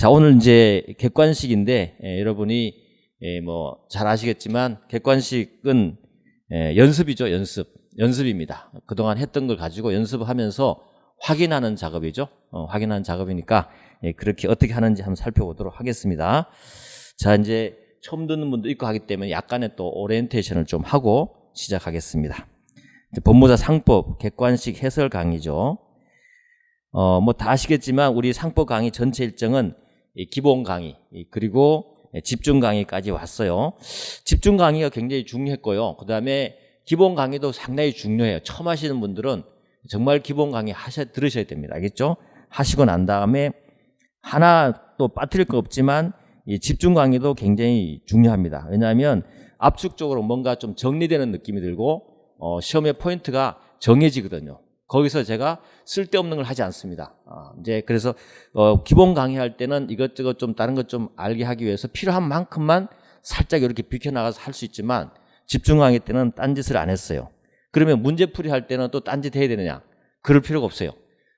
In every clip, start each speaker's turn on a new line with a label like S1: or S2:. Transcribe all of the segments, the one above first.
S1: 자, 오늘 이제 객관식인데 여러분이 뭐 잘 아시겠지만 객관식은 연습이죠. 연습입니다. 그동안 했던 걸 가지고 연습하면서 확인하는 작업이죠. 확인하는 작업이니까 그렇게 어떻게 하는지 한번 살펴보도록 하겠습니다. 자, 이제 처음 듣는 분도 있고 하기 때문에 약간의 또 오리엔테이션을 좀 하고 시작하겠습니다. 법무사 상법 객관식 해설 강의죠. 뭐 다 아시겠지만 우리 상법 강의 전체 일정은 기본 강의 그리고 집중 강의까지 왔어요. 집중 강의가 굉장히 중요했고요. 그 다음에 기본 강의도 상당히 중요해요. 처음 하시는 분들은 정말 기본 강의 들으셔야 됩니다. 알겠죠? 하시고 난 다음에 하나 또 빠뜨릴 거 없지만 이 집중 강의도 굉장히 중요합니다. 왜냐하면 압축적으로 뭔가 좀 정리되는 느낌이 들고 시험의 포인트가 정해지거든요. 거기서 제가 쓸데없는 걸 하지 않습니다. 이제 그래서 기본 강의할 때는 이것저것 좀 다른 것 좀 알게 하기 위해서 필요한 만큼만 살짝 이렇게 비켜나가서 할 수 있지만 집중 강의 때는 딴짓을 안 했어요. 그러면 문제풀이 할 때는 또 딴짓 해야 되느냐? 그럴 필요가 없어요.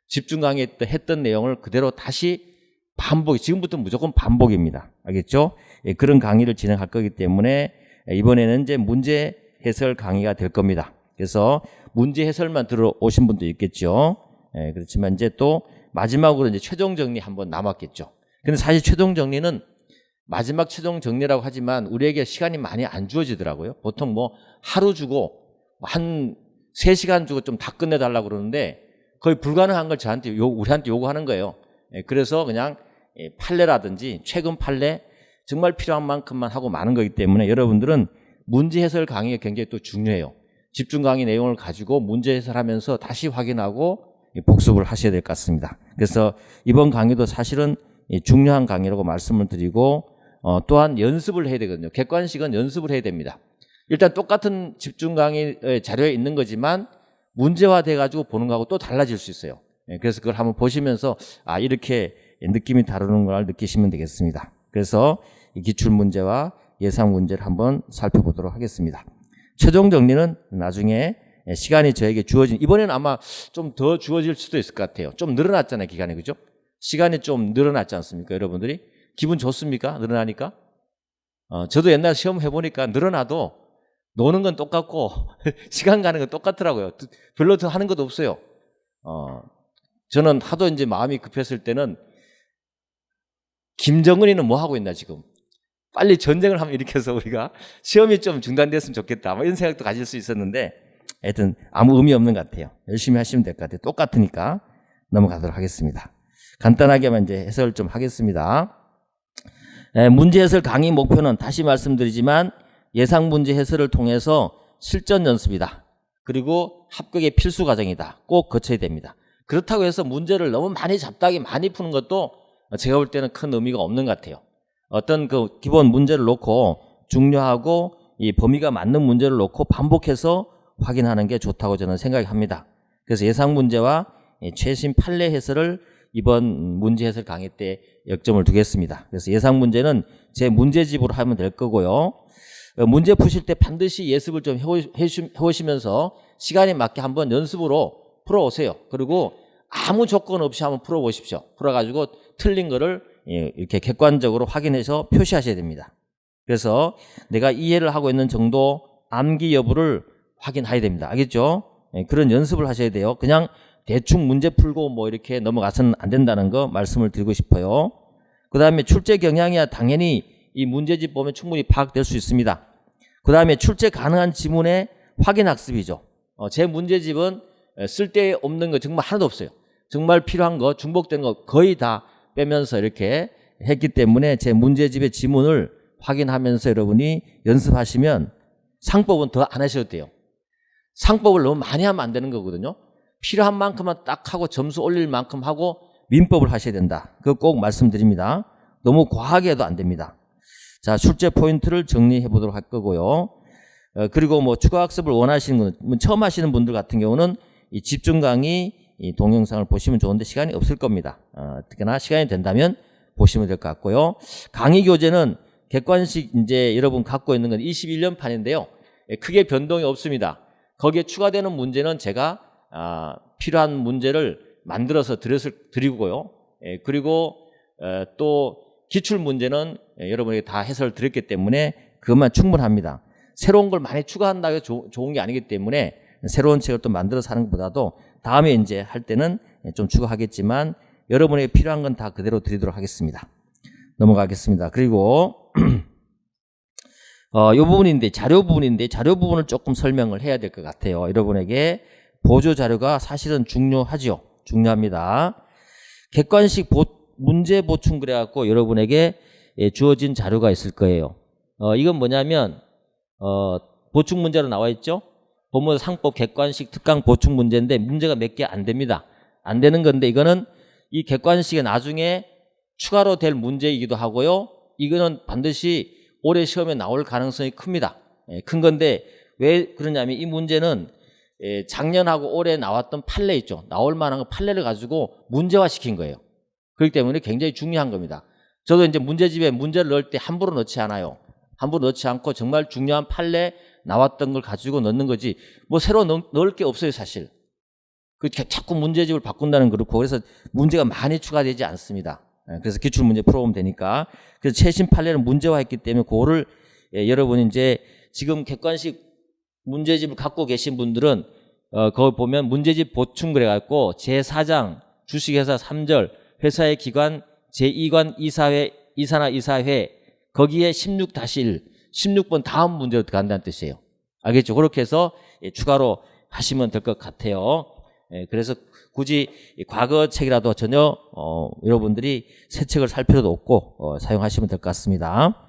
S1: 집중 강의 때 했던 내용을 그대로 다시 지금부터 무조건 반복입니다. 알겠죠? 그런 강의를 진행할 거기 때문에 이번에는 이제 문제 해설 강의가 될 겁니다. 그래서 문제 해설만 들어오신 분도 있겠죠. 그렇지만 이제 또 마지막으로 이제 최종 정리 한번 남았겠죠. 근데 사실 최종 정리는 마지막 최종 정리라고 하지만 우리에게 시간이 많이 안 주어지더라고요. 보통 뭐 하루 주고 한 3시간 주고 좀 다 끝내달라고 그러는데 거의 불가능한 걸 우리한테 요구하는 거예요. 그래서 그냥 판례라든지 최근 판례 정말 필요한 만큼만 하고 마는 거기 때문에 여러분들은 문제 해설 강의가 굉장히 또 중요해요. 집중 강의 내용을 가지고 문제 해설하면서 다시 확인하고 복습을 하셔야 될 것 같습니다. 그래서 이번 강의도 사실은 중요한 강의라고 말씀을 드리고 또한 연습을 해야 되거든요. 객관식은 연습을 해야 됩니다. 일단 똑같은 집중 강의 자료에 있는 거지만 문제화돼 가지고 보는 거하고 또 달라질 수 있어요. 그래서 그걸 한번 보시면서 이렇게 느낌이 다르는 걸 느끼시면 되겠습니다. 그래서 기출문제와 예상문제를 한번 살펴보도록 하겠습니다. 최종 정리는 나중에 시간이 저에게 이번에는 아마 좀 더 주어질 수도 있을 것 같아요. 좀 늘어났잖아요, 기간이. 그죠? 시간이 좀 늘어났지 않습니까, 여러분들이? 기분 좋습니까? 늘어나니까? 저도 옛날 시험 해보니까 늘어나도 노는 건 똑같고 시간 가는 건 똑같더라고요. 별로 더 하는 것도 없어요. 저는 하도 이제 마음이 급했을 때는 김정은이는 뭐 하고 있나 지금? 빨리 전쟁을 한번 일으켜서 우리가 시험이 좀 중단됐으면 좋겠다. 뭐 이런 생각도 가질 수 있었는데 하여튼 아무 의미 없는 것 같아요. 열심히 하시면 될 것 같아요. 똑같으니까 넘어가도록 하겠습니다. 간단하게만 이제 해설 좀 하겠습니다. 문제 해설 강의 목표는 다시 말씀드리지만 예상 문제 해설을 통해서 실전 연습이다. 그리고 합격의 필수 과정이다. 꼭 거쳐야 됩니다. 그렇다고 해서 문제를 너무 많이 잡다하게 많이 푸는 것도 제가 볼 때는 큰 의미가 없는 것 같아요. 어떤 그 기본 문제를 놓고 중요하고 이 범위가 맞는 문제를 놓고 반복해서 확인하는 게 좋다고 저는 생각합니다. 그래서 예상 문제와 최신 판례 해설을 이번 문제 해설 강의 때 역점을 두겠습니다. 그래서 예상 문제는 제 문제집으로 하면 될 거고요. 문제 푸실 때 반드시 예습을 좀 해오시면서 시간에 맞게 한번 연습으로 풀어오세요. 그리고 아무 조건 없이 한번 풀어보십시오. 풀어가지고 틀린 거를 이렇게 객관적으로 확인해서 표시하셔야 됩니다. 그래서 내가 이해를 하고 있는 정도 암기 여부를 확인해야 됩니다. 알겠죠? 그런 연습을 하셔야 돼요. 그냥 대충 문제 풀고 뭐 이렇게 넘어가서는 안 된다는 거 말씀을 드리고 싶어요. 그 다음에 출제 경향이야 당연히 이 문제집 보면 충분히 파악될 수 있습니다. 그 다음에 출제 가능한 지문의 확인 학습이죠. 제 문제집은 쓸데없는 거 정말 하나도 없어요. 정말 필요한 거 중복된 거 거의 다 빼면서 이렇게 했기 때문에 제 문제집의 지문을 확인하면서 여러분이 연습하시면 상법은 더 안 하셔도 돼요. 상법을 너무 많이 하면 안 되는 거거든요. 필요한 만큼만 딱 하고 점수 올릴 만큼 하고 민법을 하셔야 된다. 그거 꼭 말씀드립니다. 너무 과하게 해도 안 됩니다. 자, 출제 포인트를 정리해 보도록 할 거고요. 그리고 뭐 추가 학습을 원하시는 분, 처음 하시는 분들 같은 경우는 이 집중 강의 이 동영상을 보시면 좋은데 시간이 없을 겁니다. 특히나 시간이 된다면 보시면 될 것 같고요. 강의 교재는 객관식 이제 여러분 갖고 있는 건 21년 판인데요. 크게 변동이 없습니다. 거기에 추가되는 문제는 제가 필요한 문제를 만들어서 드리고요. 그리고 또 기출 문제는 여러분에게 다 해설을 드렸기 때문에 그것만 충분합니다. 새로운 걸 많이 추가한다고 해서 좋은 게 아니기 때문에 새로운 책을 또 만들어서 하는 것보다도 다음에 이제 할 때는 좀 추가하겠지만 여러분에게 필요한 건 다 그대로 드리도록 하겠습니다. 넘어가겠습니다. 그리고 이 부분인데 자료 부분을 조금 설명을 해야 될 것 같아요. 여러분에게 보조 자료가 사실은 중요하죠. 중요합니다. 객관식 문제 보충 그래갖고 여러분에게 주어진 자료가 있을 거예요. 이건 뭐냐면 보충 문제로 나와 있죠. 법무사 상법 객관식 특강 보충 문제인데 문제가 몇 개 안 됩니다. 안 되는 건데 이거는 이 객관식에 나중에 추가로 될 문제이기도 하고요. 이거는 반드시 올해 시험에 나올 가능성이 큽니다. 큰 건데 왜 그러냐면 이 문제는 작년하고 올해 나왔던 판례 있죠. 나올 만한 거 판례를 가지고 문제화 시킨 거예요. 그렇기 때문에 굉장히 중요한 겁니다. 저도 이제 문제집에 문제를 넣을 때 함부로 넣지 않아요. 함부로 넣지 않고 정말 중요한 판례 나왔던 걸 가지고 넣는 거지 뭐 새로 넣을 게 없어요 사실. 자꾸 문제집을 바꾼다는 그렇고 그래서 문제가 많이 추가되지 않습니다. 그래서 기출문제 풀어보면 되니까. 그래서 최신 판례를 문제화했기 때문에 그거를 여러분이 이제 지금 객관식 문제집을 갖고 계신 분들은 거기 보면 문제집 보충 그래갖고 제4장 주식회사 3절 회사의 기관 제2관 이사회 이사나 이사회 거기에 16-1 16번 다음 문제로 들어간다는 뜻이에요. 알겠죠? 그렇게 해서 추가로 하시면 될 것 같아요. 그래서 굳이 과거 책이라도 전혀 여러분들이 새 책을 살 필요도 없고 사용하시면 될 것 같습니다.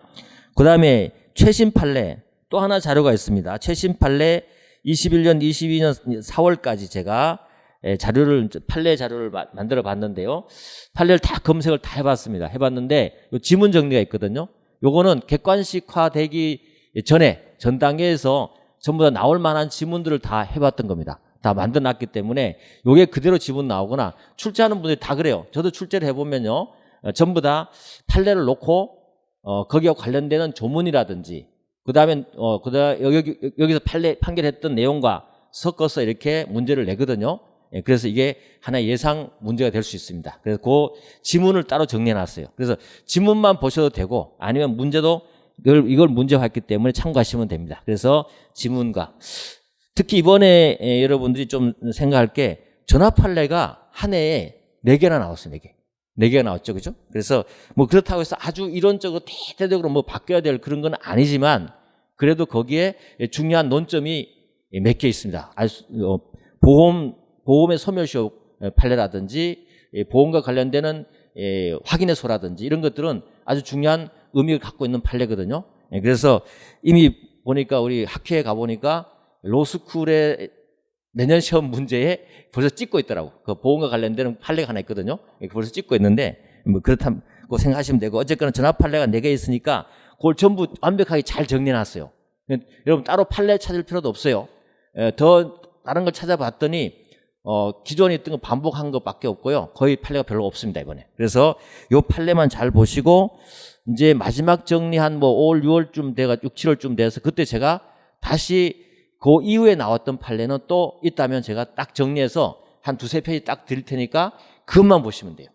S1: 그 다음에 최신 판례 또 하나 자료가 있습니다. 최신 판례 21년 22년 4월까지 제가 판례 자료를 만들어 봤는데요. 판례를 다 검색을 다 해봤습니다. 해봤는데 요 지문 정리가 있거든요. 요거는 객관식화 되기 전 단계에서 전부 다 나올 만한 지문들을 다 해봤던 겁니다. 다 만들어놨기 때문에 요게 그대로 지문 나오거나 출제하는 분들이 다 그래요. 저도 출제를 해보면요. 전부 다 판례를 놓고 거기와 관련되는 조문이라든지 그다음에 여기서 판결했던 내용과 섞어서 이렇게 문제를 내거든요. 그래서 이게 하나의 예상 문제가 될 수 있습니다. 그래서 그 지문을 따로 정리해놨어요. 그래서 지문만 보셔도 되고 아니면 문제도 이걸 문제화했기 때문에 참고하시면 됩니다. 그래서 지문과 특히 이번에 여러분들이 좀 생각할 게 전압 판례가 한 해에 4개나 나왔어요. 4개가 나왔죠. 그죠? 그래서 뭐 그렇다고 해서 아주 이론적으로 대대적으로 뭐 바뀌어야 될 그런 건 아니지만 그래도 거기에 중요한 논점이 몇 개 있습니다. 보험의 소멸시효 판례라든지 보험과 관련되는 확인의 소라든지 이런 것들은 아주 중요한 의미를 갖고 있는 판례거든요. 그래서 이미 보니까 우리 학회에 가보니까 로스쿨의 내년 시험 문제에 벌써 찍고 있더라고. 그 보험과 관련되는 판례가 하나 있거든요. 벌써 찍고 있는데 뭐 그렇다고 생각하시면 되고 어쨌거나 전압 판례가 4개 있으니까 그걸 전부 완벽하게 잘 정리해놨어요. 여러분 따로 판례 찾을 필요도 없어요. 더 다른 걸 찾아봤더니 기존에 있던 거 반복한 것밖에 없고요. 거의 판례가 별로 없습니다 이번에. 그래서 요 판례만 잘 보시고 이제 마지막 정리한 뭐 5월 6월쯤 돼가 6, 7월쯤 돼서 그때 제가 다시 그 이후에 나왔던 판례는 또 있다면 제가 딱 정리해서 한 2-3페이지 딱 드릴 테니까 그것만 보시면 돼요.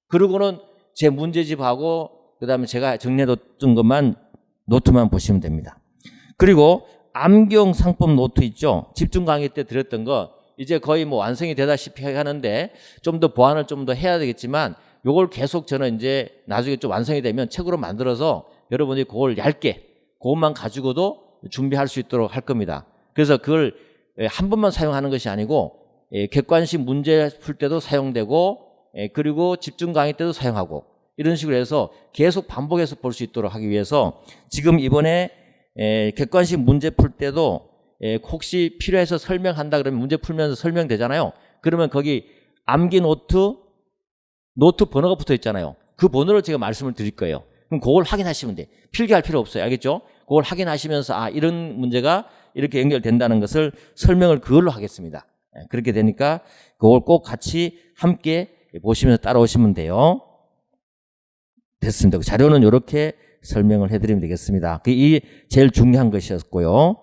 S1: 그리고는 제 문제집하고 그다음에 제가 정리해뒀던 것만 노트만 보시면 됩니다. 그리고 암기용 상법 노트 있죠. 집중 강의 때 드렸던 거 이제 거의 뭐 완성이 되다시피 하는데 좀 더 보완을 좀 더 해야 되겠지만 요걸 계속 저는 이제 나중에 좀 완성이 되면 책으로 만들어서 여러분이 그걸 얇게 그것만 가지고도 준비할 수 있도록 할 겁니다. 그래서 그걸 한 번만 사용하는 것이 아니고 객관식 문제 풀 때도 사용되고 그리고 집중 강의 때도 사용하고 이런 식으로 해서 계속 반복해서 볼 수 있도록 하기 위해서 지금 이번에 객관식 문제 풀 때도 혹시 필요해서 설명한다 그러면 문제 풀면서 설명되잖아요. 그러면 거기 암기 노트 번호가 붙어 있잖아요. 그 번호를 제가 말씀을 드릴 거예요. 그럼 그걸 확인하시면 돼. 필기할 필요 없어요. 알겠죠? 그걸 확인하시면서 이런 문제가 이렇게 연결된다는 것을 설명을 그걸로 하겠습니다. 그렇게 되니까 그걸 꼭 같이 함께 보시면서 따라오시면 돼요. 됐습니다. 자료는 이렇게 설명을 해드리면 되겠습니다. 이 제일 중요한 것이었고요.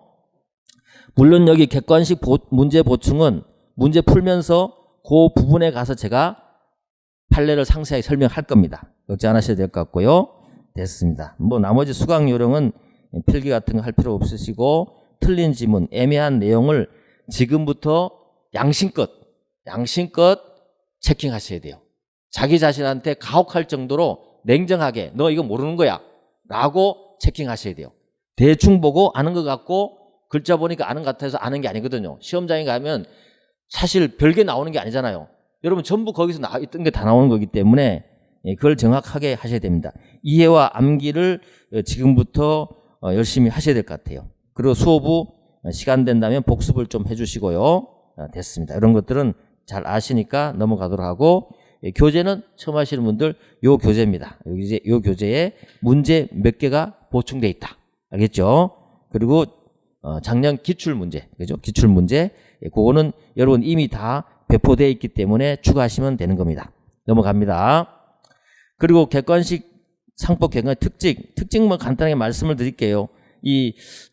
S1: 물론 여기 객관식 문제 보충은 문제 풀면서 그 부분에 가서 제가 판례를 상세하게 설명할 겁니다. 걱정 안 하셔도 될 것 같고요. 됐습니다. 뭐 나머지 수강 요령은 필기 같은 거 할 필요 없으시고 틀린 지문, 애매한 내용을 지금부터 양심껏 체킹하셔야 돼요. 자기 자신한테 가혹할 정도로 냉정하게 너 이거 모르는 거야 라고 체킹하셔야 돼요. 대충 보고 아는 것 같고 글자 보니까 아는 것 같아서 아는 게 아니거든요. 시험장에 가면 사실 별게 나오는 게 아니잖아요. 여러분 전부 거기서 있던 게 다 나오는 거기 때문에 그걸 정확하게 하셔야 됩니다. 이해와 암기를 지금부터 열심히 하셔야 될 것 같아요. 그리고 수업 후 시간 된다면 복습을 좀 해주시고요. 됐습니다. 이런 것들은 잘 아시니까 넘어가도록 하고 교재는 처음 하시는 분들 요 교재입니다. 요 교재에 문제 몇 개가 보충돼 있다. 알겠죠? 그리고 작년 기출 문제, 그죠? 기출 문제 그거는 여러분 이미 다 배포되어 있기 때문에 추가하시면 되는 겁니다. 넘어갑니다. 그리고 객관식 상법 객관식 특징만 간단하게 말씀을 드릴게요.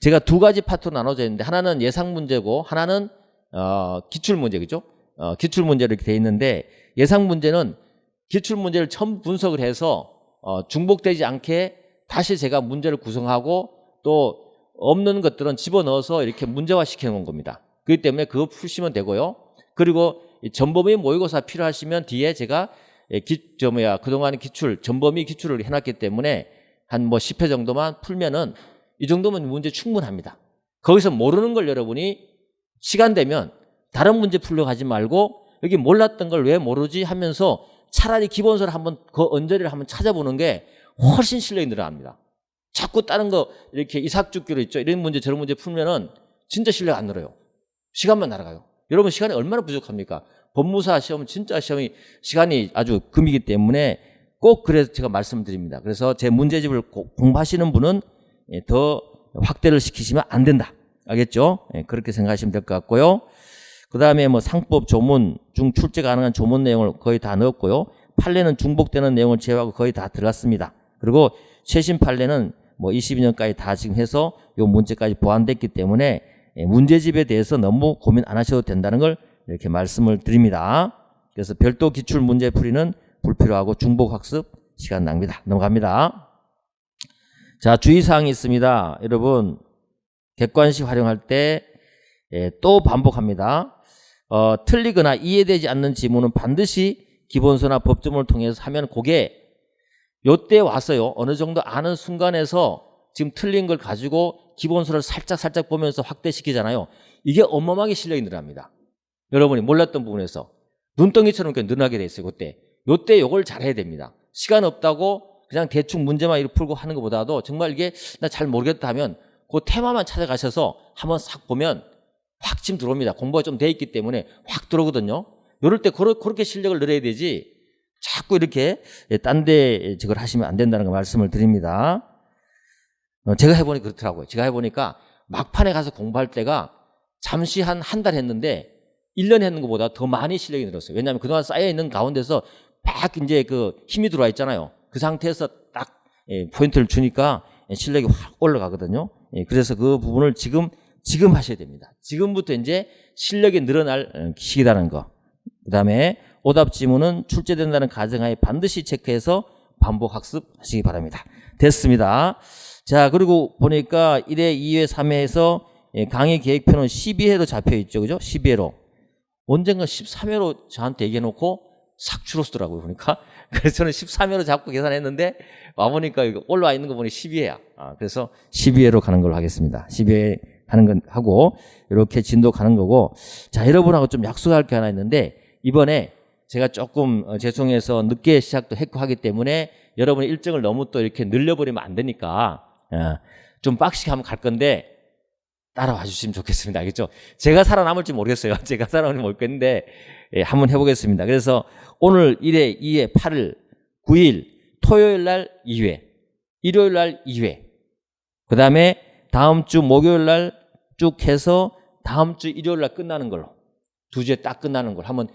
S1: 제가 두 가지 파트로 나눠져 있는데 하나는 예상 문제고 하나는 기출 문제, 그죠? 기출 문제로 이렇게 돼 있는데 예상 문제는 기출 문제를 처음 분석을 해서 중복되지 않게 다시 제가 문제를 구성하고 또 없는 것들은 집어넣어서 이렇게 문제화 시켜놓은 겁니다. 그렇기 때문에 그거 푸시면 되고요. 그리고 전범위 모의고사 필요하시면 뒤에 제가 그동안 전범위 기출을 해놨기 때문에 한 10회 정도만 풀면은 이 정도면 문제 충분합니다. 거기서 모르는 걸 여러분이 시간 되면 다른 문제 풀려고 하지 말고 여기 몰랐던 걸 왜 모르지 하면서 차라리 기본서를 한번 그 언저리를 한번 찾아보는 게 훨씬 실력이 늘어납니다. 자꾸 다른 거 이렇게 이삭죽기로 있죠. 이런 문제 저런 문제 풀면은 진짜 실력 안 늘어요. 시간만 날아가요. 여러분 시간이 얼마나 부족합니까? 법무사 시험은 진짜 시간이 아주 금이기 때문에 꼭 그래서 제가 말씀드립니다. 그래서 제 문제집을 공부하시는 분은 더 확대를 시키시면 안 된다. 알겠죠? 그렇게 생각하시면 될 것 같고요. 그 다음에 상법 조문 중 출제 가능한 조문 내용을 거의 다 넣었고요. 판례는 중복되는 내용을 제외하고 거의 다 들어갔습니다. 그리고 최신 판례는 22년까지 다 지금 해서 요 문제까지 보완됐기 때문에 문제집에 대해서 너무 고민 안 하셔도 된다는 걸 이렇게 말씀을 드립니다. 그래서 별도 기출 문제 풀이는 불필요하고 중복 학습 시간 낭비다. 넘어갑니다. 자, 주의사항이 있습니다. 여러분 객관식 활용할 때 또 반복합니다. 틀리거나 이해되지 않는 지문은 반드시 기본서나 법조문을 통해서 하면 그게 요때 와서요. 어느 정도 아는 순간에서 지금 틀린 걸 가지고 기본서를 살짝 보면서 확대시키잖아요. 이게 어마어마하게 실력이 늘어납니다. 여러분이 몰랐던 부분에서 눈덩이처럼 이렇게 늘어나게 돼 있어요. 요때 요걸 잘해야 됩니다. 시간 없다고 그냥 대충 문제만 이렇게 풀고 하는 것보다도 정말 이게 나 잘 모르겠다 하면 그 테마만 찾아가셔서 한번 싹 보면 확 지금 들어옵니다. 공부가 좀 돼 있기 때문에 확 들어오거든요. 이럴 때 그렇게 실력을 늘려야 되지 자꾸 이렇게 딴 데 저걸 하시면 안 된다는 거 말씀을 드립니다. 제가 해보니까 그렇더라고요. 제가 해보니까 막판에 가서 공부할 때가 잠시 한 달 했는데 1년 했는 것보다 더 많이 실력이 늘었어요. 왜냐하면 그동안 쌓여있는 가운데서 막 이제 힘이 들어와 있잖아요. 그 상태에서 딱 포인트를 주니까 실력이 확 올라가거든요. 그래서 그 부분을 지금 하셔야 됩니다. 지금부터 이제 실력이 늘어날 시기라는 거. 그 다음에 오답 지문은 출제된다는 가정하에 반드시 체크해서 반복 학습하시기 바랍니다. 됐습니다. 자, 그리고 보니까 1회, 2회, 3회에서 강의 계획표는 12회로 잡혀 있죠. 그죠? 12회로. 언젠가 13회로 저한테 얘기해놓고 싹 줄었더라고요. 보니까. 그래서 저는 13회로 잡고 계산했는데 와보니까 올라와 있는 거 보니 12회야. 그래서 12회로 가는 걸로 하겠습니다. 12회 하는 건 하고 이렇게 진도 가는 거고. 자, 여러분하고 좀 약속할 게 하나 있는데 이번에 제가 조금 죄송해서 늦게 시작도 했고 하기 때문에 여러분의 일정을 너무 또 이렇게 늘려버리면 안 되니까 좀 빡시게 한번 갈 건데 따라와 주시면 좋겠습니다. 알겠죠? 제가 살아남을지 모르겠어요. 제가 살아남을지 모르겠는데 한번 해보겠습니다. 그래서 오늘 1회, 2회, 8일, 9일, 토요일 날 2회, 일요일 날 2회, 그 다음에 다음 주 목요일 날 쭉 해서 다음 주 일요일 날 끝나는 걸로 2주에 딱 끝나는 걸 한번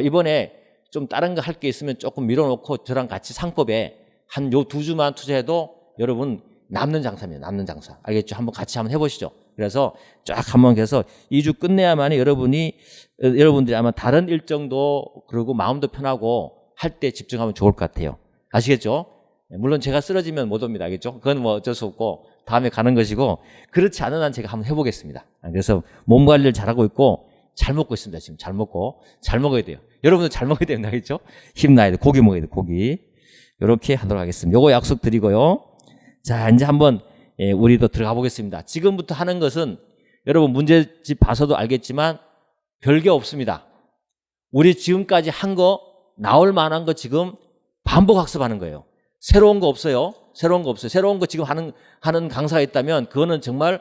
S1: 이번에 좀 다른 거 할 게 있으면 조금 밀어놓고 저랑 같이 상법에 한 요 2주만 투자해도 여러분 남는 장사입니다. 남는 장사. 알겠죠? 한번 같이 한번 해보시죠. 그래서 쫙 한번 해서 2주 끝내야만이 여러분들이 아마 다른 일정도 그리고 마음도 편하고 할 때 집중하면 좋을 것 같아요. 아시겠죠? 물론 제가 쓰러지면 못 옵니다. 알겠죠? 그건 뭐 어쩔 수 없고 다음에 가는 것이고, 그렇지 않은 한 제가 한번 해보겠습니다. 그래서 몸 관리를 잘하고 있고 잘 먹고 있습니다. 지금 잘 먹고, 잘 먹어야 돼요. 여러분도 잘 먹어야 됩니다. 알겠죠? 힘나야 돼. 고기 먹어야 돼. 고기. 이렇게 하도록 하겠습니다. 요거 약속 드리고요. 자, 이제 한번 우리도 들어가 보겠습니다. 지금부터 하는 것은 여러분 문제집 봐서도 알겠지만 별게 없습니다. 우리 지금까지 한 거, 나올 만한 거 지금 반복 학습하는 거예요. 새로운 거 없어요. 새로운 거 없어요. 새로운 거 지금 하는 강사가 있다면 그거는 정말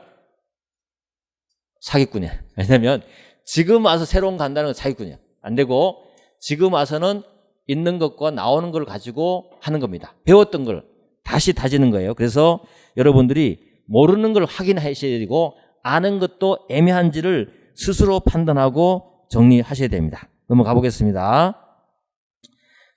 S1: 사기꾼이야. 왜냐면 지금 와서 새로운 거 한다는 건 사기꾼이야. 안 되고 지금 와서는 있는 것과 나오는 걸 가지고 하는 겁니다. 배웠던 걸 다시 다지는 거예요. 그래서 여러분들이 모르는 걸 확인하셔야 되고 아는 것도 애매한지를 스스로 판단하고 정리하셔야 됩니다. 넘어가 보겠습니다.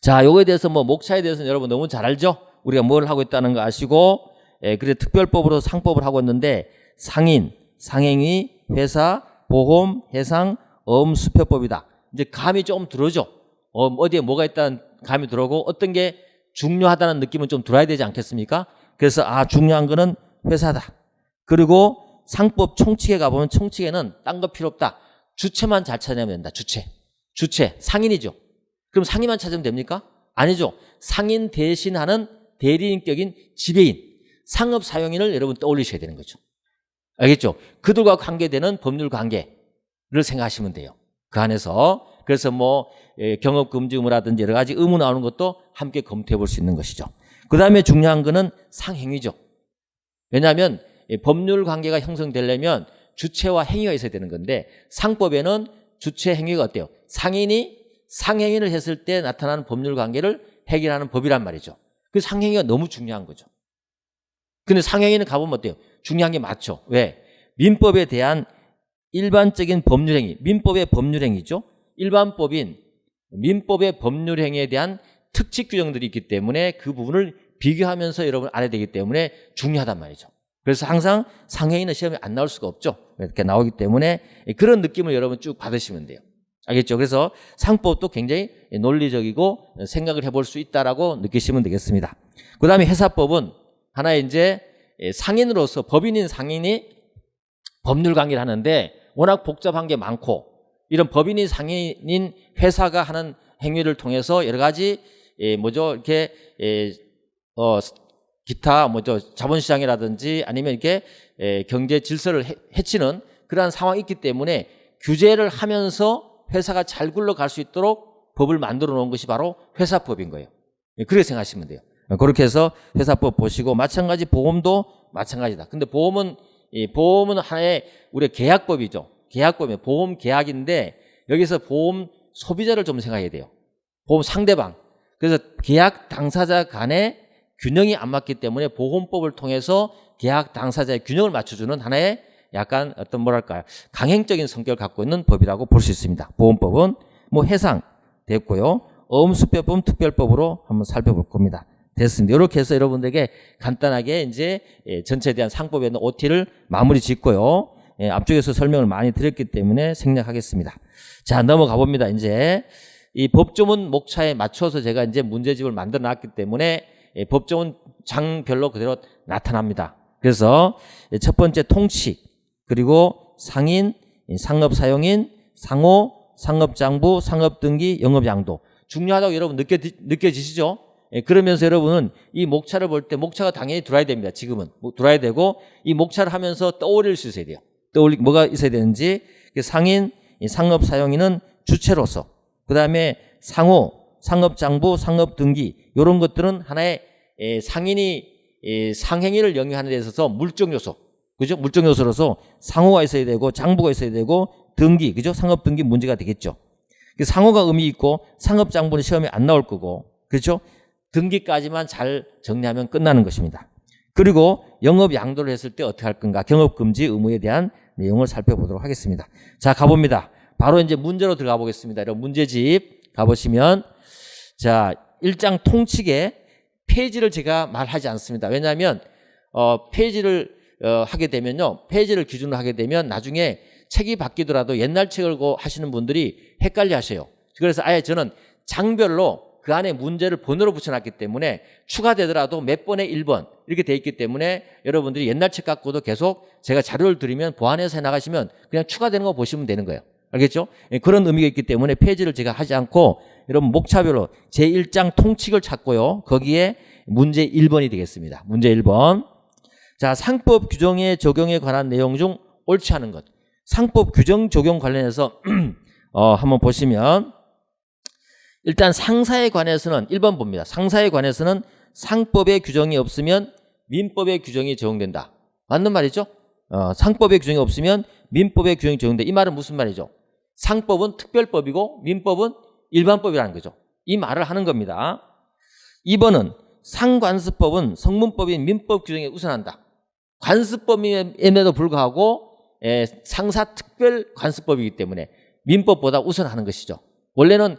S1: 자, 요거에 대해서 뭐 목차에 대해서는 여러분 너무 잘 알죠? 우리가 뭘 하고 있다는 거 아시고, 그래 특별법으로 상법을 하고 있는데 상인, 상행위, 회사, 보험, 해상, 수표법이다. 이제 감이 좀 들어오죠? 어디에 뭐가 있다는 감이 들어오고 어떤 게 중요하다는 느낌은 좀 들어야 되지 않겠습니까? 그래서 중요한 거는 회사다. 그리고 상법 총칙에 가보면 총칙에는 딴 거 필요 없다. 주체만 잘 찾아내면 된다. 주체, 상인이죠. 그럼 상인만 찾으면 됩니까? 아니죠. 상인 대신하는 대리인격인 지배인, 상업사용인을 여러분 떠올리셔야 되는 거죠. 알겠죠? 그들과 관계되는 법률 관계를 생각하시면 돼요. 그 안에서. 그래서 뭐 경업금지 의무라든지 여러 가지 의무 나오는 것도 함께 검토해 볼 수 있는 것이죠. 그 다음에 중요한 거는 상행위죠. 왜냐하면 법률 관계가 형성되려면 주체와 행위가 있어야 되는 건데 상법에는 주체 행위가 어때요? 상인이 상행위를 했을 때 나타나는 법률 관계를 해결하는 법이란 말이죠. 그 상행위가 너무 중요한 거죠. 근데 상행위는 가보면 어때요? 중요한 게 맞죠. 왜? 민법에 대한 일반적인 법률행위, 민법의 법률행위죠. 일반법인 민법의 법률행위에 대한 특칙 규정들이 있기 때문에 그 부분을 비교하면서 여러분 알아야 되기 때문에 중요하단 말이죠. 그래서 항상 상행위는 시험에 안 나올 수가 없죠. 이렇게 나오기 때문에 그런 느낌을 여러분 쭉 받으시면 돼요. 알겠죠? 그래서 상법도 굉장히 논리적이고 생각을 해볼 수 있다라고 느끼시면 되겠습니다. 그 다음에 회사법은 하나의 이제 상인으로서 법인인 상인이 법률 관계를 하는데 워낙 복잡한 게 많고 이런 법인이 상인인 회사가 하는 행위를 통해서 여러 가지 이렇게 기타 자본시장이라든지 아니면 이렇게 경제 질서를 해치는 그러한 상황이 있기 때문에 규제를 하면서 회사가 잘 굴러갈 수 있도록 법을 만들어 놓은 것이 바로 회사법인 거예요. 그렇게 생각하시면 돼요. 그렇게 해서 회사법 보시고 마찬가지 보험도 마찬가지다. 근데 보험은 하나의 우리의 계약법이죠. 계약법이에요. 보험 계약인데 여기서 보험 소비자를 좀 생각해야 돼요. 보험 상대방. 그래서 계약 당사자 간의 균형이 안 맞기 때문에 보험법을 통해서 계약 당사자의 균형을 맞춰주는 하나의 약간 어떤 강행적인 성격을 갖고 있는 법이라고 볼 수 있습니다. 보험법은 뭐 해상 됐고요. 어음수표법 특별법으로 한번 살펴볼 겁니다. 됐습니다. 이렇게 해서 여러분들에게 간단하게 이제 전체에 대한 상법에 있는 OT를 마무리 짓고요. 앞쪽에서 설명을 많이 드렸기 때문에 생략하겠습니다. 자, 넘어가 봅니다. 이제 이 법조문 목차에 맞춰서 제가 이제 문제집을 만들어 놨기 때문에 법조문 장별로 그대로 나타납니다. 그래서 첫 번째 통치, 그리고 상인, 상업사용인, 상호, 상업장부, 상업등기, 영업양도. 중요하다고 여러분 느껴지시죠? 그러면서 여러분은 이 목차를 볼 때 목차가 당연히 들어야 됩니다. 지금은 들어야 되고 이 목차를 하면서 떠올릴 수 있어야 돼요. 뭐가 있어야 되는지. 상인, 상업사용인은 주체로서, 그 다음에 상호, 상업장부, 상업등기 이런 것들은 하나의 상인이 상행위를 영위하는 데 있어서 물적 요소, 그죠? 물적 요소로서 상호가 있어야 되고 장부가 있어야 되고 등기, 그죠? 상업등기 문제가 되겠죠. 상호가 의미 있고 상업장부는 시험에 안 나올 거고, 그렇죠? 등기까지만 잘 정리하면 끝나는 것입니다. 그리고 영업양도를 했을 때 어떻게 할 건가? 경업금지 의무에 대한 내용을 살펴보도록 하겠습니다. 자, 가봅니다. 바로 이제 문제로 들어가 보겠습니다. 이런 문제집 가보시면, 자, 1장 통칙에 페이지를 제가 말하지 않습니다. 왜냐하면 페이지를 하게 되면요, 페이지를 기준으로 하게 되면 나중에 책이 바뀌더라도 옛날 책을 하시는 분들이 헷갈려 하셔요. 그래서 아예 저는 장별로 그 안에 문제를 번호로 붙여놨기 때문에 추가되더라도 몇 번에 1번 이렇게 돼 있기 때문에 여러분들이 옛날 책 갖고도 계속 제가 자료를 드리면 보완해서 해나가시면 그냥 추가되는 거 보시면 되는 거예요. 알겠죠? 그런 의미가 있기 때문에 페이지를 제가 하지 않고 여러분 목차별로 제1장 통칙을 찾고요. 거기에 문제 1번이 되겠습니다. 문제 1번. 자, 상법 규정의 적용에 관한 내용 중 옳지 않은 것. 상법 규정 적용 관련해서 한번 보시면 일단 상사에 관해서는 1번 봅니다. 상사에 관해서는 상법의 규정이 없으면 민법의 규정이 적용된다. 맞는 말이죠? 상법의 규정이 없으면 민법의 규정이 적용된다. 이 말은 무슨 말이죠? 상법은 특별법이고 민법은 일반법이라는 거죠. 이 말을 하는 겁니다. 2번은 상관습법은 성문법인 민법 규정에 우선한다. 관습법임에도 불구하고 상사특별관습법이기 때문에 민법보다 우선하는 것이죠. 원래는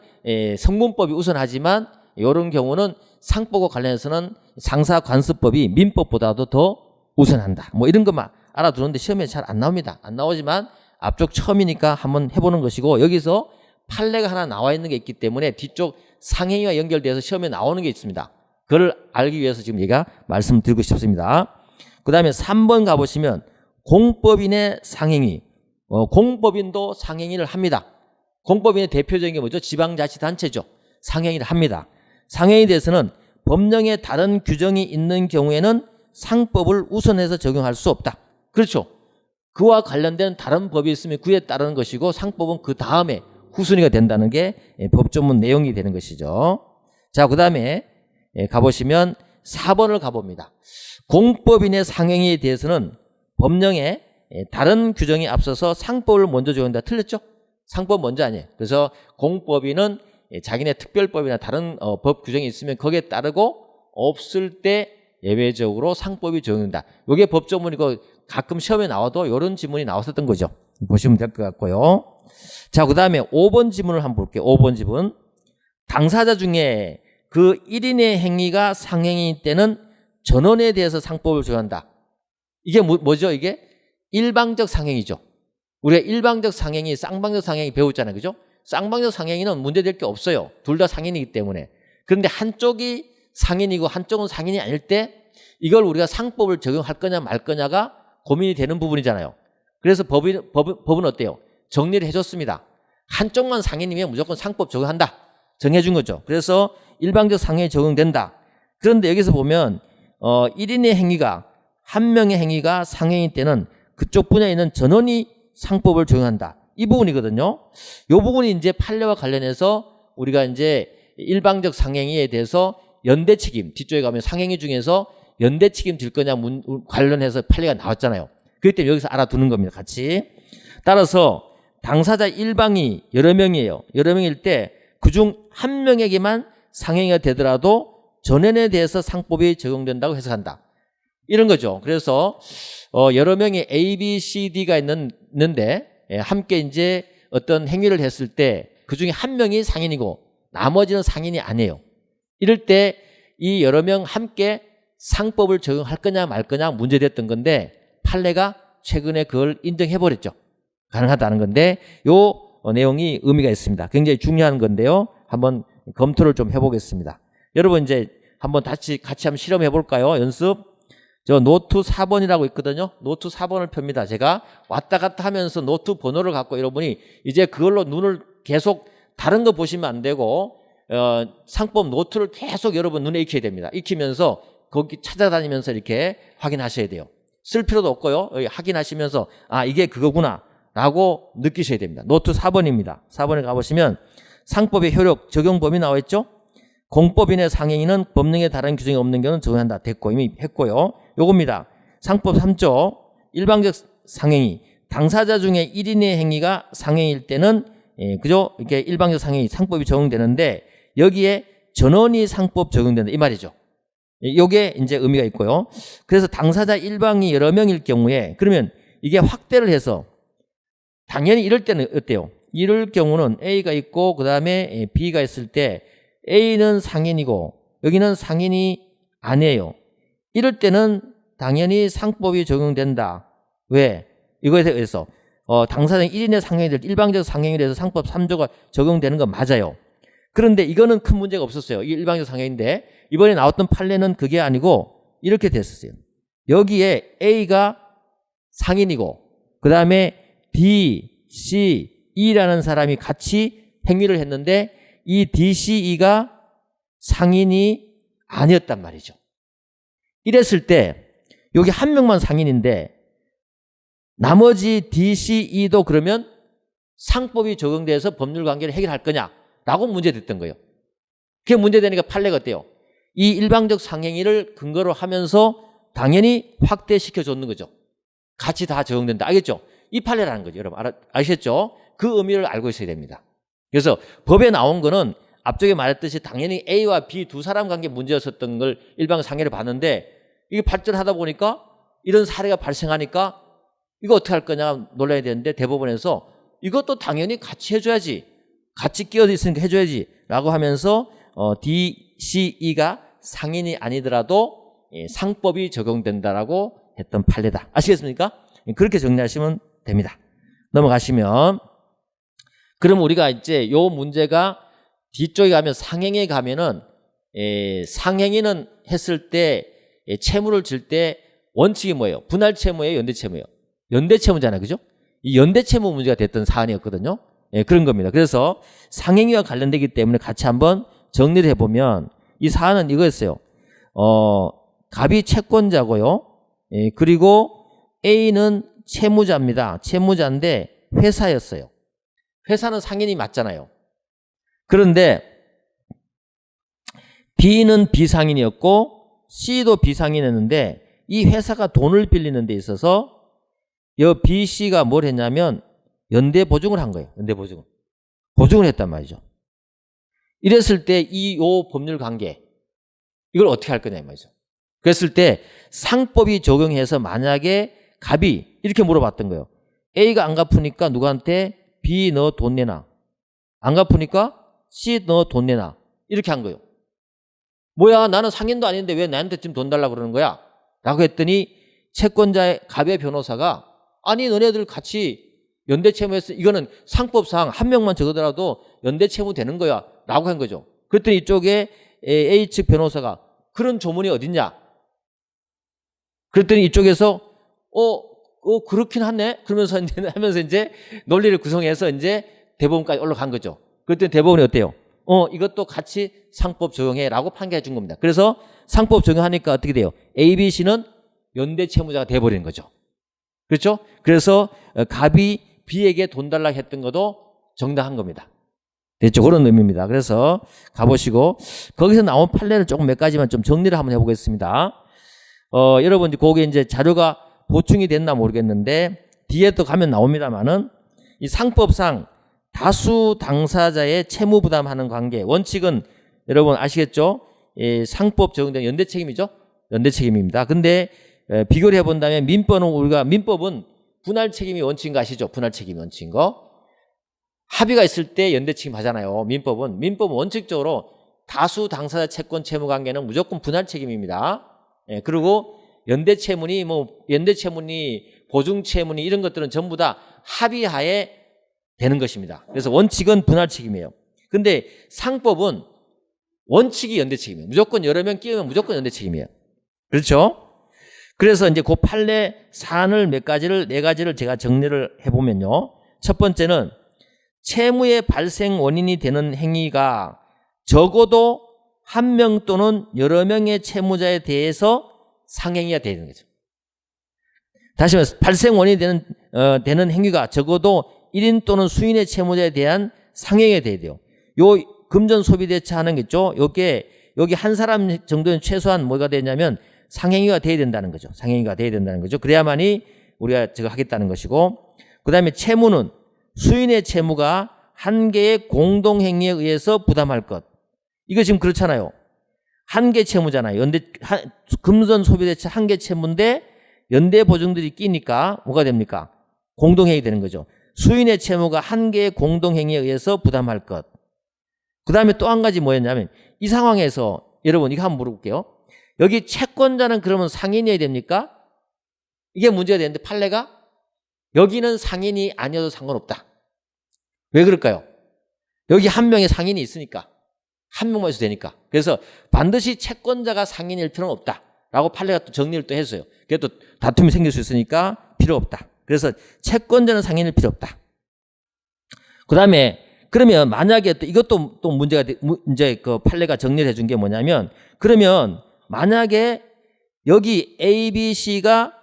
S1: 성문법이 우선하지만 이런 경우는 상법과 관련해서는 상사관습법이 민법보다도 더 우선한다. 뭐 이런 것만 알아두는데 시험에 잘 안 나옵니다. 안 나오지만 앞쪽 처음이니까 한번 해보는 것이고 여기서 판례가 하나 나와 있는 게 있기 때문에 뒤쪽 상행위와 연결돼서 시험에 나오는 게 있습니다. 그걸 알기 위해서 지금 제가 말씀드리고 싶습니다. 그 다음에 3번 가보시면 공법인의 상행위. 공법인도 상행위를 합니다. 공법인의 대표적인 게 뭐죠? 지방자치단체죠. 상행위를 합니다. 상행위에 대해서는 법령에 다른 규정이 있는 경우에는 상법을 우선해서 적용할 수 없다. 그렇죠. 그와 관련된 다른 법이 있으면 그에 따르는 것이고 상법은 그 다음에 후순위가 된다는 게 법조문 내용이 되는 것이죠. 자, 그 다음에 가보시면 4번을 가봅니다. 공법인의 상행위에 대해서는 법령에 다른 규정이 앞서서 상법을 먼저 적용한다. 틀렸죠? 상법 먼저 아니에요. 그래서 공법인은 자기네 특별법이나 다른 법 규정이 있으면 거기에 따르고 없을 때 예외적으로 상법이 적용된다. 이게 법조문이고 가끔 시험에 나와도 이런 지문이 나왔었던 거죠. 보시면 될 것 같고요. 자, 그 다음에 5번 지문을 한번 볼게요. 5번 지문. 당사자 중에 그 1인의 행위가 상행위일 때는 전원에 대해서 상법을 적용한다. 이게 뭐죠? 이게 일방적 상행이죠. 우리가 일방적 상행이, 쌍방적 상행이 배웠잖아요. 그죠? 쌍방적 상행위는 문제될 게 없어요. 둘 다 상인이기 때문에. 그런데 한쪽이 상인이고 한쪽은 상인이 아닐 때 이걸 우리가 상법을 적용할 거냐 말 거냐가 고민이 되는 부분이잖아요. 그래서 법은 어때요? 정리를 해줬습니다. 한쪽만 상인이면 무조건 상법 적용한다. 정해준 거죠. 그래서 일방적 상행이 적용된다. 그런데 여기서 보면 1인의 행위가 한 명의 행위가 상행일 때는 그쪽 분야에 있는 전원이 상법을 적용한다. 이 부분이거든요. 이 부분이 이제 판례와 관련해서 우리가 이제 일방적 상행위에 대해서 연대 책임, 뒤쪽에 가면 상행위 중에서 연대 책임 질 거냐 관련해서 판례가 나왔잖아요. 그렇기 때문에 여기서 알아두는 겁니다. 같이. 따라서 당사자 일방이 여러 명이에요. 여러 명일 때 그중 한 명에게만 상행위가 되더라도 전원에 대해서 상법이 적용된다고 해석한다. 이런 거죠. 그래서 여러 명의 A, B, C, D가 있는데 함께 이제 어떤 행위를 했을 때 그중에 한 명이 상인이고 나머지는 상인이 아니에요. 이럴 때 이 여러 명 함께 상법을 적용할 거냐 말 거냐 문제됐던 건데 판례가 최근에 그걸 인정해버렸죠. 가능하다는 건데 요 내용이 의미가 있습니다. 굉장히 중요한 건데요. 한번 검토를 좀 해보겠습니다. 여러분 이제 한번 같이 한번 실험해 볼까요? 연습. 저 노트 4번이라고 있거든요. 노트 4번을 펴니다. 제가 왔다 갔다 하면서 노트 번호를 갖고 여러분이 이제 그걸로 눈을 계속 다른 거 보시면 안 되고 상법 노트를 계속 여러분 눈에 익혀야 됩니다. 익히면서 거기 찾아다니면서 이렇게 확인하셔야 돼요. 쓸 필요도 없고요. 확인하시면서 아 이게 그거구나 라고 느끼셔야 됩니다. 노트 4번입니다. 4번에 가보시면 상법의 효력 적용 범위 나와 있죠. 공법인의 상행위는 법령에 다른 규정이 없는 경우는 적용한다. 됐고 이미 했고요. 요겁니다. 상법 3조 일방적 상행위 당사자 중에 1인의 행위가 상행일 때는 그죠? 이렇게 일방적 상행위 상법이 적용되는데 여기에 전원이 상법 적용된다 이 말이죠. 요게 이제 의미가 있고요. 그래서 당사자 일방이 여러 명일 경우에 그러면 이게 확대를 해서 당연히 이럴 때는 어때요? 이럴 경우는 A가 있고 그 다음에 B가 있을 때 A는 상인이고 여기는 상인이 아니에요. 이럴 때는 당연히 상법이 적용된다. 왜? 이거에 대해서 당사자 1인의 상행이 될 일방적 상행에 대해서 상법 3조가 적용되는 건 맞아요. 그런데 이거는 큰 문제가 없었어요. 이게 일방적 상해인데 이번에 나왔던 판례는 그게 아니고 이렇게 됐었어요. 여기에 A가 상인이고 그 다음에 B, C, E라는 사람이 같이 행위를 했는데 이 D, C, E가 상인이 아니었단 말이죠. 이랬을 때 여기 한 명만 상인인데 나머지 D, C, E도 그러면 상법이 적용돼서 법률관계를 해결할 거냐라고 문제됐던 거예요. 그게 문제되니까 판례가 어때요? 이 일방적 상행위를 근거로 하면서 당연히 확대시켜 줬는 거죠. 같이 다 적용된다. 알겠죠? 이 판례라는 거죠. 여러분 아시겠죠? 그 의미를 알고 있어야 됩니다. 그래서 법에 나온 거는 앞쪽에 말했듯이 당연히 A와 B 두 사람 관계 문제였었던 걸 일방 상해를 봤는데 이게 발전하다 보니까 이런 사례가 발생하니까 이거 어떻게 할 거냐 논란이 되는데 대법원에서 이것도 당연히 같이 해줘야지. 같이 끼어져 있으니까 해줘야지. 라고 하면서 D, C, E가 상인이 아니더라도 상법이 적용된다라고 했던 판례다. 아시겠습니까? 그렇게 정리하시면 됩니다. 넘어가시면 그럼 우리가 이제 요 문제가 뒤쪽에 가면 상행에 가면은 상행위는 했을 때 채무를 질 때 원칙이 뭐예요? 분할 채무예요? 연대 채무예요? 연대 채무잖아요. 그죠? 이 연대 채무 문제가 됐던 사안이었거든요. 그런 겁니다. 그래서 상행위와 관련되기 때문에 같이 한번 정리를 해보면 이 사안은 이거였어요. 갑이 채권자고요. 그리고 A는 채무자입니다. 채무자인데 회사였어요. 회사는 상인이 맞잖아요. 그런데 B는 비상인이었고 C도 비상인이었는데 이 회사가 돈을 빌리는 데 있어서 이 B, C가 뭘 했냐면 연대 보증을 한 거예요. 연대 보증을. 보증을 했단 말이죠. 이랬을 때 이 법률 관계 이걸 어떻게 할 거냐 이 말이죠. 그랬을 때 상법이 적용해서 만약에 갑이 이렇게 물어봤던 거예요. A가 안 갚으니까 누구한테 B 너 돈 내놔. 안 갚으니까 C 너 돈 내놔. 이렇게 한 거예요. 뭐야 나는 상인도 아닌데 왜 나한테 지금 돈 달라고 그러는 거야? 라고 했더니 채권자의 갑의 변호사가 아니 너네들 같이 연대 채무했어. 이거는 상법상 한 명만 적어더라도 연대 채무 되는 거야. 라고 한 거죠. 그랬더니 이쪽에 A측 변호사가 그런 조문이 어딨냐? 그랬더니 이쪽에서 그렇긴 하네. 그러면서 이제 하면서 이제 논리를 구성해서 이제 대법원까지 올라간 거죠. 그랬더니 대법원이 어때요? 이것도 같이 상법 적용해라고 판결해 준 겁니다. 그래서 상법 적용하니까 어떻게 돼요? A, B, C는 연대 채무자가 돼버리는 거죠. 그렇죠? 그래서 갑이 B에게 돈 달라고 했던 것도 정당한 겁니다. 됐죠? 그런 의미입니다. 그래서 가보시고 거기서 나온 판례를 조금 몇 가지만 좀 정리를 한번 해보겠습니다. 여러분 거기에 이제 자료가 보충이 됐나 모르겠는데 뒤에 또 가면 나옵니다만은 이 상법상 다수 당사자의 채무 부담하는 관계 원칙은 여러분 아시겠죠? 상법 적용된 연대 책임이죠? 연대 책임입니다. 근데 비교를 해본다면 민법은 분할 책임이 원칙인 거 아시죠? 분할 책임이 원칙인 거. 합의가 있을 때 연대 책임 하잖아요. 민법은 원칙적으로 다수 당사자 채권 채무 관계는 무조건 분할 책임입니다. 그리고 연대 채무니 보증 채무니 이런 것들은 전부 다 합의하에 되는 것입니다. 그래서 원칙은 분할 책임이에요. 근데 상법은 원칙이 연대 책임이에요. 무조건 여러 명 끼우면 무조건 연대 책임이에요. 그렇죠? 그래서 이제 그 판례 사안을 네 가지를 제가 정리를 해보면요. 첫 번째는 채무의 발생 원인이 되는 행위가 적어도 한 명 또는 여러 명의 채무자에 대해서 상행위가 되는 거죠. 다시 말해서 발생 원인이 되는 행위가 적어도 1인 또는 수인의 채무자에 대한 상행이 돼야 돼요. 요 금전 소비 대차하는 게 있죠. 여기 한 사람 정도는 최소한 뭐가 되냐면 상행위가 돼야 된다는 거죠. 상행위가 돼야 된다는 거죠. 그래야만이 우리가 저거 하겠다는 것이고, 그 다음에 채무는 수인의 채무가 한 개의 공동행위에 의해서 부담할 것. 이거 지금 그렇잖아요. 한 개 채무잖아요. 금전 소비 대차 한 개 채무인데 연대 보증들이 끼니까 뭐가 됩니까? 공동행위 되는 거죠. 수인의 채무가 한 개의 공동행위에 의해서 부담할 것. 그 다음에 또 한 가지 뭐였냐면 이 상황에서 여러분 이거 한번 물어볼게요. 여기 채권자는 그러면 상인이어야 됩니까? 이게 문제가 되는데 판례가 여기는 상인이 아니어도 상관없다. 왜 그럴까요? 여기 한 명의 상인이 있으니까. 한 명만 있어도 되니까. 그래서 반드시 채권자가 상인일 필요는 없다라고 판례가 또 정리를 또 했어요. 그게 또 다툼이 생길 수 있으니까 필요 없다. 그래서 채권자는 상인일 필요 없다. 그 다음에 그러면 만약에 또 이것도 또 문제가 이제 그 판례가 정리를 해준 게 뭐냐면, 그러면 만약에 여기 A, B, C가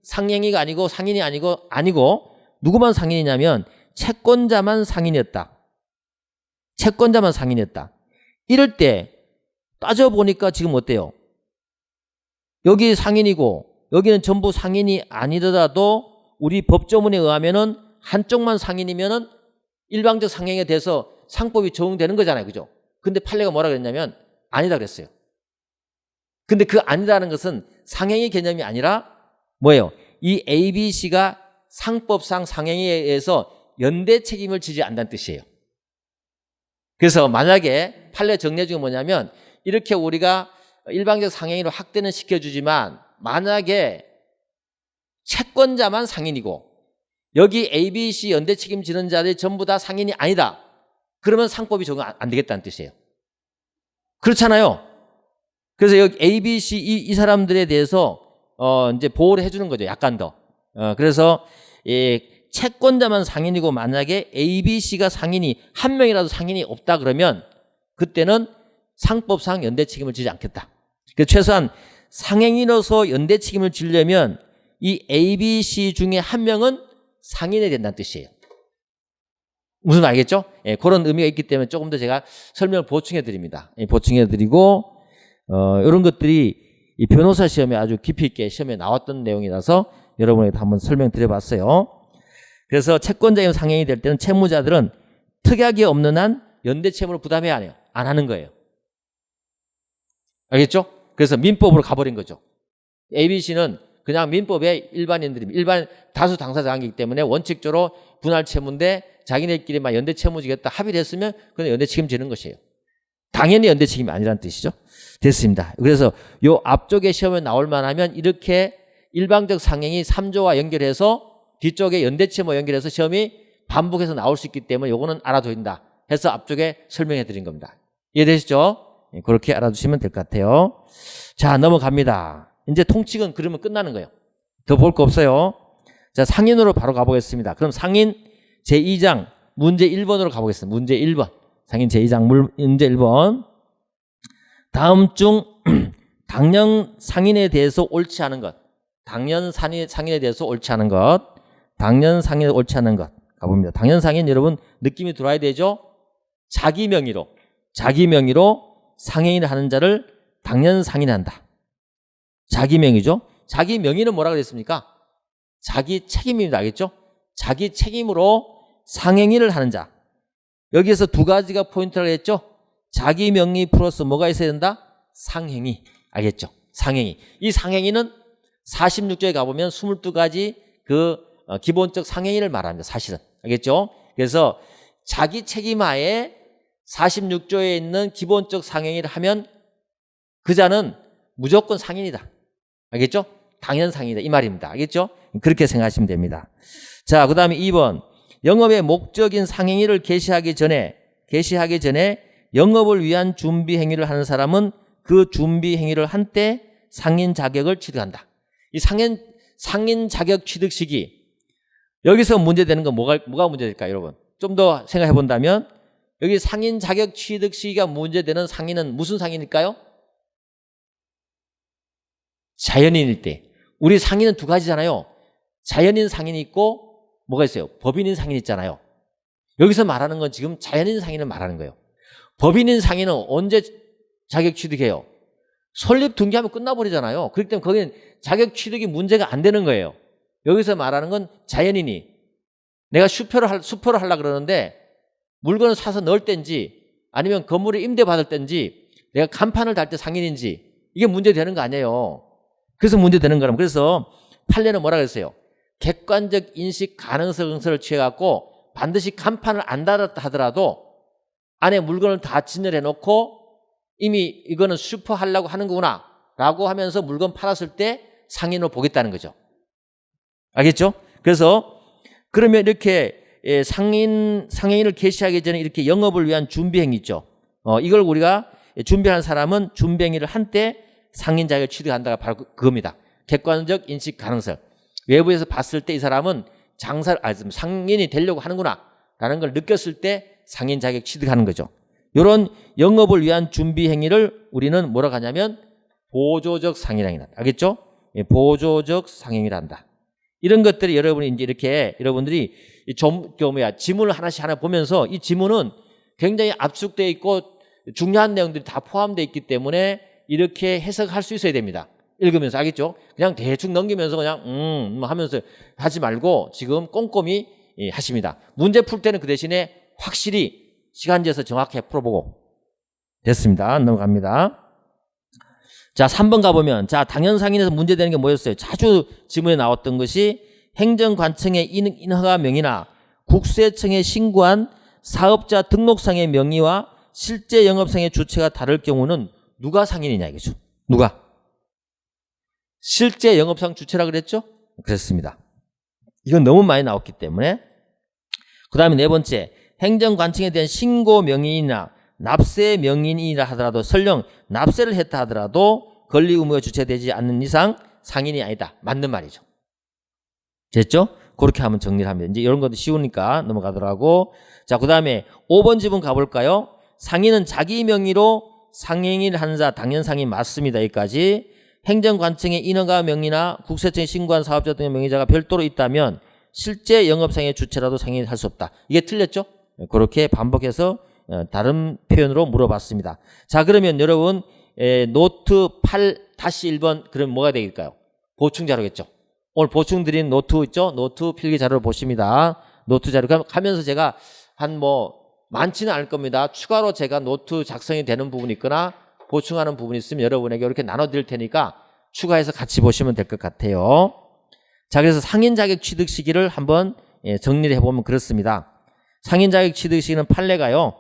S1: 상행위가 아니고 상인이 아니고 누구만 상인이냐면 채권자만 상인이었다. 채권자만 상인이었다. 이럴 때 따져보니까 지금 어때요? 여기 상인이고 여기는 전부 상인이 아니더라도 우리 법조문에 의하면은 한쪽만 상인이면은 일방적 상행에 대해서 상법이 적용되는 거잖아요. 그죠? 근데 판례가 뭐라 그랬냐면 아니다 그랬어요. 근데 그 아니다라는 것은 상행의 개념이 아니라 뭐예요? 이 A, B, C가 상법상 상행에 의해서 연대 책임을 지지 않는다는 뜻이에요. 그래서 만약에 판례 정리 중에 뭐냐면 이렇게 우리가 일방적 상행위로 확대는 시켜주지만 만약에 채권자만 상인이고 여기 A, B, C 연대 책임지는 자들이 전부 다 상인이 아니다. 그러면 상법이 적용 안 되겠다는 뜻이에요. 그렇잖아요. 그래서 여기 A, B, C 이 사람들에 대해서 이제 보호를 해주는 거죠. 약간 더. 그래서 채권자만 상인이고 만약에 A, B, C가 상인이 한 명이라도 상인이 없다 그러면 그때는 상법상 연대 책임을 지지 않겠다. 그래서 최소한 상행위로서 연대 책임을 지려면 이 A, B, C 중에 한 명은 상인이 된다는 뜻이에요. 무슨 알겠죠? 예, 그런 의미가 있기 때문에 조금 더 제가 설명을 보충해 드립니다. 보충해 드리고 이런 것들이 이 변호사 시험에 아주 깊이 있게 시험에 나왔던 내용이라서 여러분에게 한번 설명드려봤어요. 그래서 채권자의 상행이 될 때는 채무자들은 특약이 없는 한 연대 채무를 부담해야 해요. 안 하는 거예요. 알겠죠? 그래서 민법으로 가버린 거죠. ABC는 그냥 민법의 일반 다수 당사자 관계이기 때문에 원칙적으로 분할 채무인데 자기네끼리만 연대 채무지겠다 합의를 했으면 그건 연대 책임지는 것이에요. 당연히 연대 책임이 아니라는 뜻이죠. 됐습니다. 그래서 요 앞쪽에 시험에 나올 만하면 이렇게 일방적 상행이 3조와 연결해서 뒤쪽에 연대 채무 연결해서 시험이 반복해서 나올 수 있기 때문에 요거는 알아둬야 된다 해서 앞쪽에 설명해 드린 겁니다. 이해되시죠? 그렇게 알아두시면 될 것 같아요. 자, 넘어갑니다. 이제 통칙은 그러면 끝나는 거예요. 더 볼 거 없어요. 자, 상인으로 바로 가보겠습니다. 그럼 상인 제2장 문제 1번으로 가보겠습니다. 문제 1번. 상인 제2장 문제 1번. 다음 중 당연 상인에 대해서 옳지 않은 것. 당연 상인에 대해서 옳지 않은 것. 당연 상인에 옳지 않은 것. 가봅니다. 당연 상인 여러분 느낌이 들어와야 되죠? 자기 명의로 상행위를 하는 자를 당연 상인한다. 자기 명의죠. 자기 명의는 뭐라 그랬습니까? 자기 책임입니다. 알겠죠? 자기 책임으로 상행위를 하는 자. 여기에서 두 가지가 포인트라고 했죠? 자기 명의 플러스 뭐가 있어야 된다? 상행위. 알겠죠? 상행위. 이 상행위는 46조에 가보면 22가지 그 기본적 상행위를 말합니다. 사실은. 알겠죠? 그래서 자기 책임하에 46조에 있는 기본적 상행위를 하면 그 자는 무조건 상인이다. 알겠죠? 당연 상인이다. 이 말입니다. 알겠죠? 그렇게 생각하시면 됩니다. 자, 그 다음에 2번. 영업의 목적인 상행위를 개시하기 전에 영업을 위한 준비 행위를 하는 사람은 그 준비 행위를 한 때 상인 자격을 취득한다. 이 상인 자격 취득 시기. 여기서 문제되는 건 뭐가 문제될까요, 여러분? 좀 더 생각해 본다면 여기 상인 자격 취득 시기가 문제되는 상인은 무슨 상인일까요? 자연인일 때. 우리 상인은 두 가지잖아요. 자연인 상인이 있고 뭐가 있어요? 법인인 상인이 있잖아요. 여기서 말하는 건 지금 자연인 상인을 말하는 거예요. 법인인 상인은 언제 자격 취득해요? 설립 등기하면 끝나버리잖아요. 그렇기 때문에 거기는 자격 취득이 문제가 안 되는 거예요. 여기서 말하는 건 자연인이 내가 수표를 하려고 그러는데 물건을 사서 넣을 때인지 아니면 건물을 임대받을 때인지 내가 간판을 달 때 상인인지 이게 문제되는 거 아니에요. 그래서 문제되는 거라면 그래서 판례는 뭐라 그랬어요? 객관적 인식 가능성 증서를 취해갖고 반드시 간판을 안 달았다 하더라도 안에 물건을 다 진열해 놓고 이미 이거는 슈퍼 하려고 하는 거구나 라고 하면서 물건 팔았을 때 상인으로 보겠다는 거죠. 알겠죠? 그래서 그러면 이렇게 상행위를 개시하기 전에 이렇게 영업을 위한 준비 행위 있죠. 이걸 우리가 준비하는 사람은 준비행위를 한때 상인 자격을 취득한다가 바로 그겁니다. 객관적 인식 가능성. 외부에서 봤을 때 이 사람은 상인이 되려고 하는구나 라는 걸 느꼈을 때 상인 자격 취득하는 거죠. 이런 영업을 위한 준비 행위를 우리는 뭐라고 하냐면 보조적 상인행위다. 알겠죠? 보조적 상인행위를 한다. 이런 것들이 여러분이 이제 이렇게 여러분들이 지문을 하나씩 하나 보면서 이 지문은 굉장히 압축되어 있고 중요한 내용들이 다 포함되어 있기 때문에 이렇게 해석할 수 있어야 됩니다. 읽으면서. 알겠죠? 그냥 대충 넘기면서 그냥 하면서 하지 말고 지금 꼼꼼히 하십니다. 문제 풀 때는 그 대신에 확실히 시간제에서 정확히 풀어보고. 됐습니다. 넘어갑니다. 자, 3번 가보면, 자, 당연상인에서 문제되는 게 뭐였어요? 자주 지문에 나왔던 것이 행정관청의 인허가 명의나 국세청에 신고한 사업자 등록상의 명의와 실제 영업상의 주체가 다를 경우는 누가 상인이냐 이거죠. 누가? 실제 영업상 주체라 그랬죠? 그렇습니다. 이건 너무 많이 나왔기 때문에. 그 다음에 네 번째, 행정관청에 대한 신고 명의나 납세 명의이라 하더라도 설령 납세를 했다 하더라도 권리 의무가 주체되지 않는 이상 상인이 아니다. 맞는 말이죠. 됐죠? 그렇게 하면 정리를 하면 이제 이런 것도 쉬우니까 넘어가더라고. 자, 그 다음에 5번 지문 가볼까요? 상인은 자기 명의로 상행위를 하는 자 당연상인 맞습니다. 여기까지. 행정관청의 인허가 명의나 국세청에 신고한 사업자 등의 명의자가 별도로 있다면 실제 영업상의 주체라도 상행위를 할 수 없다. 이게 틀렸죠? 그렇게 반복해서 다른 표현으로 물어봤습니다. 자, 그러면 여러분 노트 8-1번 그럼 뭐가 되겠까요? 보충 자료겠죠. 오늘 보충 드린 노트 있죠? 노트 필기 자료를 보십니다. 노트 자료 가면서 제가 많지는 않을 겁니다. 추가로 제가 노트 작성이 되는 부분이 있거나 보충하는 부분이 있으면 여러분에게 이렇게 나눠드릴 테니까 추가해서 같이 보시면 될 것 같아요. 자, 그래서 상인 자격 취득 시기를 한번 정리를 해보면 그렇습니다. 상인 자격 취득 시기는 판례가요.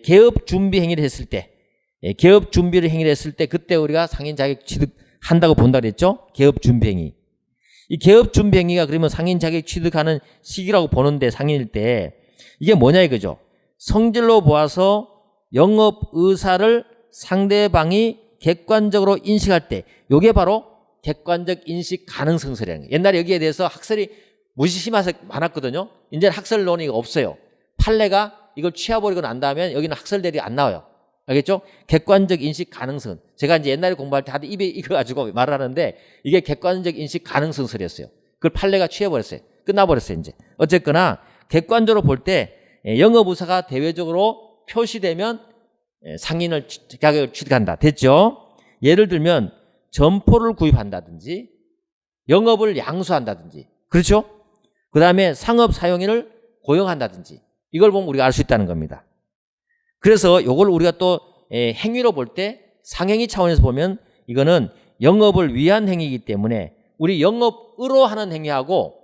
S1: 개업 준비 행위를 했을 때, 개업 준비를 행위를 했을 때 그때 우리가 상인 자격 취득한다고 본다 그랬죠? 개업 준비 행위. 이 개업 준비 행위가 그러면 상인 자격 취득하는 시기라고 보는데 상인일 때 이게 뭐냐 이거죠. 성질로 보아서 영업 의사를 상대방이 객관적으로 인식할 때 이게 바로 객관적 인식 가능성설이라는 거예요. 옛날에 여기에 대해서 학설이 무시심해서 많았거든요. 이제는 학설론이 없어요. 판례가 이걸 취해버리고 난 다음에 여기는 학설들이 안 나와요. 알겠죠? 객관적 인식 가능성. 제가 이제 옛날에 공부할 때 다들 입에 이거 가지고 말을 하는데 이게 객관적 인식 가능성설이었어요. 그걸 판례가 취해버렸어요. 끝나버렸어요, 이제. 어쨌거나 객관적으로 볼 때 영업의사가 대외적으로 표시되면 상인을 자격을 취득한다. 됐죠? 예를 들면 점포를 구입한다든지 영업을 양수한다든지 그렇죠? 그 다음에 상업 사용인을 고용한다든지 이걸 보면 우리가 알 수 있다는 겁니다. 그래서 이걸 우리가 또 행위로 볼 때 상행위 차원에서 보면 이거는 영업을 위한 행위이기 때문에 우리 영업으로 하는 행위하고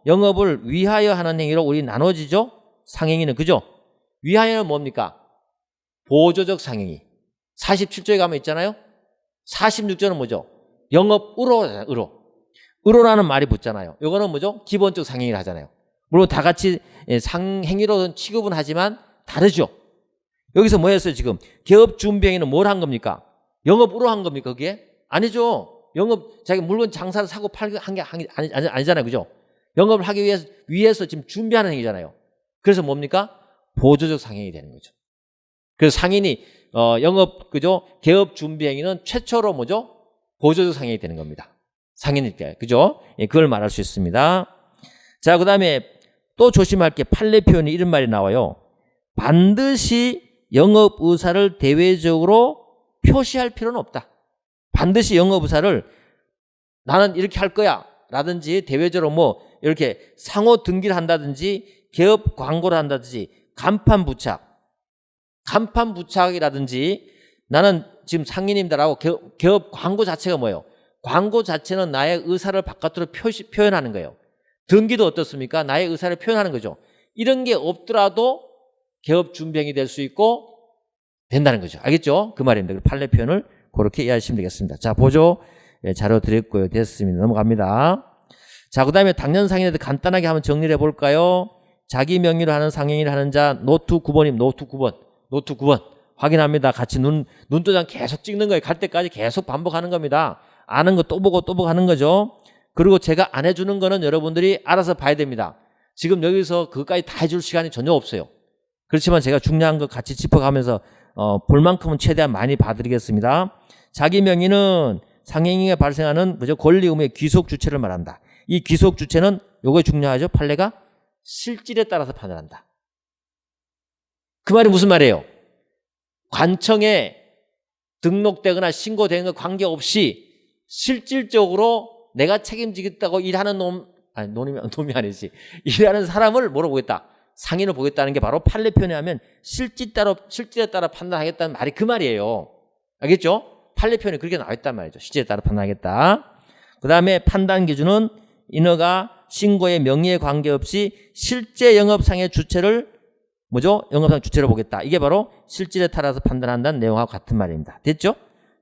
S1: 영업을 위하여 하는 행위로 우리 나눠지죠? 상행위는 그죠? 위하여는 뭡니까? 보조적 상행위. 47조에 가면 있잖아요. 46조는 뭐죠? 의로라는 말이 붙잖아요. 이거는 뭐죠? 기본적 상행위를 하잖아요. 물론 다 같이 상행위로 취급은 하지만 다르죠. 여기서 뭐 했어요 지금? 개업 준비 행위는 뭘 한 겁니까? 영업으로 한 겁니까 그게? 아니죠. 자기 물건 장사를 사고 팔고 한 게 아니잖아요. 그죠? 영업을 하기 위해서 지금 준비하는 행위잖아요. 그래서 뭡니까? 보조적 상행이 되는 거죠. 그래서 상인이 그죠? 개업 준비 행위는 최초로 뭐죠? 보조적 상행이 되는 겁니다. 상인일 때. 그죠? 그걸 말할 수 있습니다. 자, 그다음에 또 조심할 게 판례 표현이 이런 말이 나와요. 반드시 영업 의사를 대외적으로 표시할 필요는 없다. 반드시 영업 의사를 나는 이렇게 할 거야 라든지 대외적으로 이렇게 상호 등기를 한다든지 개업 광고를 한다든지 간판 부착이라든지 나는 지금 상인입니다라고 개업 광고 자체가 뭐예요? 광고 자체는 나의 의사를 바깥으로 표현하는 거예요. 등기도 어떻습니까? 나의 의사를 표현하는 거죠. 이런 게 없더라도 개업 준비행위 될 수 있고 된다는 거죠. 알겠죠? 그 말입니다. 판례 표현을 그렇게 이해하시면 되겠습니다. 자, 보조 자료 드렸고요. 됐습니다. 넘어갑니다. 자, 그 다음에 당연상인에 대해 간단하게 한번 정리를 해볼까요? 자기 명의로 하는 상행위를 하는 자 노트 9번입니다. 노트 9번 확인합니다. 같이 눈도장 계속 찍는 거예요. 갈 때까지 계속 반복하는 겁니다. 아는 거 또 보고 하는 거죠. 그리고 제가 안 해주는 거는 여러분들이 알아서 봐야 됩니다. 지금 여기서 그것까지 다 해줄 시간이 전혀 없어요. 그렇지만 제가 중요한 거 같이 짚어가면서 볼 만큼은 최대한 많이 봐드리겠습니다. 자기 명의는 상행위가 발생하는 권리 의무의 귀속 주체를 말한다. 이 귀속 주체는 요거 중요하죠. 판례가 실질에 따라서 판단한다. 그 말이 무슨 말이에요? 관청에 등록되거나 신고되는 거 관계없이 실질적으로 내가 책임지겠다고 일하는 놈이 아니지. 일하는 사람을 뭐로 보겠다? 상인을 보겠다는 게 바로 판례 표현에 하면 실질에 따라 판단하겠다는 말이 그 말이에요. 알겠죠? 판례 표현이 그렇게 나와 있단 말이죠. 실질에 따라 판단하겠다. 그 다음에 판단 기준은 인허가 신고의 명의에 관계없이 실제 영업상의 주체를 영업상 주체를 보겠다. 이게 바로 실질에 따라서 판단한다는 내용하고 같은 말입니다. 됐죠?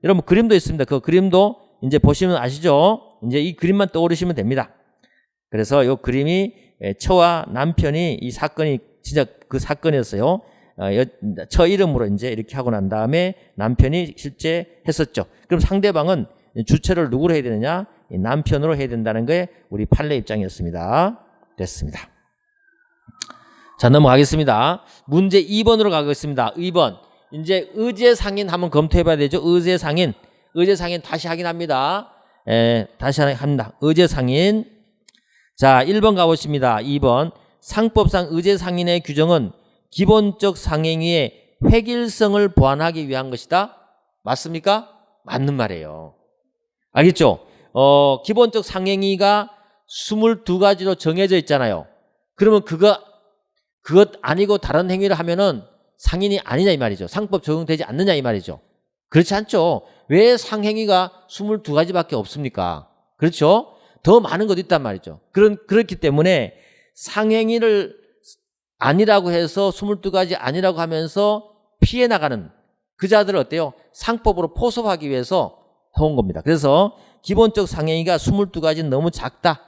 S1: 여러분 그림도 있습니다. 그 그림도 이제 보시면 아시죠? 이제 이 그림만 떠오르시면 됩니다. 그래서 이 그림이 처와 남편이 이 사건이 진짜 그 사건이었어요. 처 이름으로 이제 이렇게 하고 난 다음에 남편이 실제 했었죠. 그럼 상대방은 주체를 누구로 해야 되느냐? 남편으로 해야 된다는 게 우리 판례 입장이었습니다. 됐습니다. 자, 넘어가겠습니다. 문제 2번으로 가겠습니다. 2번. 이제 의제상인 한번 검토해 봐야 되죠. 의제상인 다시 확인합니다. 다시 합니다. 의제상인. 자, 1번 가보십니다. 2번. 상법상 의제상인의 규정은 기본적 상행위의 획일성을 보완하기 위한 것이다. 맞습니까? 맞는 말이에요. 알겠죠? 기본적 상행위가 22가지로 정해져 있잖아요. 그러면 그것 아니고 다른 행위를 하면은 상인이 아니냐 이 말이죠. 상법 적용되지 않느냐 이 말이죠. 그렇지 않죠. 왜 상행위가 22가지밖에 없습니까? 그렇죠? 더 많은 것도 있단 말이죠. 그렇기 때문에 상행위를 아니라고 해서 22가지 아니라고 하면서 피해 나가는 그 자들을 어때요? 상법으로 포섭하기 위해서 해온 겁니다. 그래서 기본적 상행위가 22가지는 너무 작다.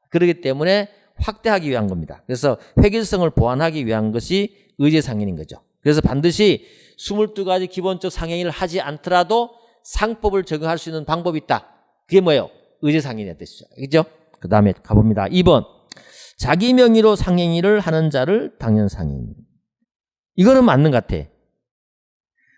S1: 그렇기 때문에 확대하기 위한 겁니다. 그래서 획일성을 보완하기 위한 것이 의제상인인 거죠. 그래서 반드시 22가지 기본적 상행위를 하지 않더라도 상법을 적용할 수 있는 방법이 있다. 그게 뭐예요? 의제상인의 뜻이죠. 그죠? 그 다음에 가봅니다. 2번. 자기 명의로 상행위를 하는 자를 당연상인. 이거는 맞는 것 같아.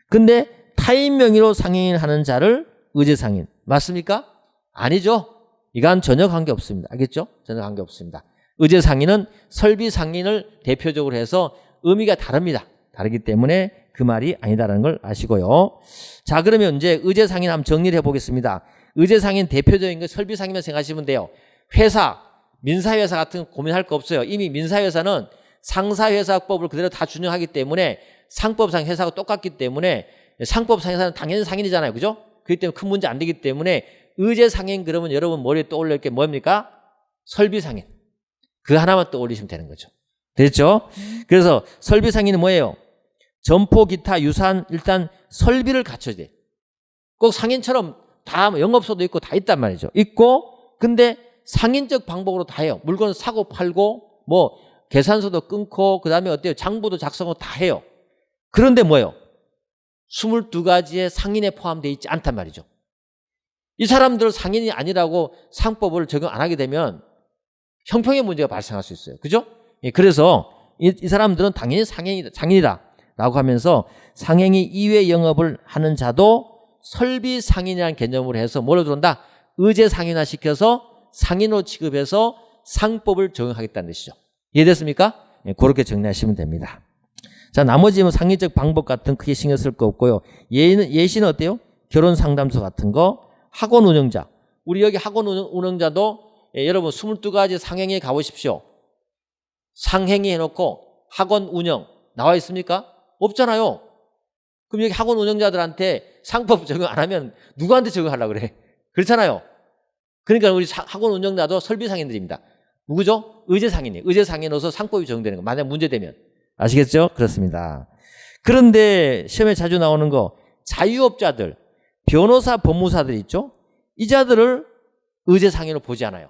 S1: 근데 타인 명의로 상행위를 하는 자를 의제상인. 맞습니까? 아니죠. 이건 전혀 관계없습니다. 알겠죠? 전혀 관계없습니다. 의제상인은 설비상인을 대표적으로 해서 의미가 다릅니다. 다르기 때문에 그 말이 아니다라는 걸 아시고요. 자, 그러면 이제 의제상인 한번 정리를 해보겠습니다. 의제상인 대표적인 거 설비상인만 생각하시면 돼요. 회사, 민사회사 같은 거 고민할 거 없어요. 이미 민사회사는 상사회사법을 그대로 다 준용하기 때문에 상법상 회사가 똑같기 때문에 상법상 회사는 당연히 상인이잖아요. 그죠? 그렇기 때문에 큰 문제 안 되기 때문에 의제상인 그러면 여러분 머리에 떠올릴 게 뭡니까? 설비상인. 그 하나만 떠올리시면 되는 거죠. 됐죠? 그래서 설비상인은 뭐예요? 점포, 기타, 유사한 일단 설비를 갖춰야 돼. 꼭 상인처럼 다 영업소도 있고 다 있단 말이죠. 있고 근데 상인적 방법으로 다 해요. 물건 사고 팔고 뭐 계산서도 끊고 그 다음에 어때요? 장부도 작성하고 다 해요. 그런데 뭐예요? 22가지의 상인에 포함되어 있지 않단 말이죠. 이 사람들 상인이 아니라고 상법을 적용 안 하게 되면 형평의 문제가 발생할 수 있어요. 그죠? 예, 그래서 이 사람들은 당연히 상인이다 라고 하면서 상행위 이외 영업을 하는 자도 설비 상인이라는 개념으로 해서 뭐로 들어온다? 의제 상인화 시켜서 상인으로 취급해서 상법을 적용하겠다는 뜻이죠. 이해됐습니까? 예, 그렇게 정리하시면 됩니다. 자, 나머지 뭐 상의적 방법 같은 크게 신경 쓸 거 없고요. 예시는 어때요? 결혼 상담소 같은 거, 학원 운영자. 우리 여기 학원 운영자도 여러분 22가지 상행위에 가보십시오. 상행위 해놓고 학원 운영 나와 있습니까? 없잖아요. 그럼 여기 학원 운영자들한테 상법 적용 안 하면 누구한테 적용하려고 그래? 그렇잖아요. 그러니까 우리 학원 운영자도 설비상인들입니다. 누구죠? 의제상인이에요. 의제상인으로서 상법이 적용되는 거. 만약 문제되면. 아시겠죠? 그렇습니다. 그런데 시험에 자주 나오는 거 자유업자들, 변호사, 법무사들 있죠? 이 자들을 의제상인으로 보지 않아요.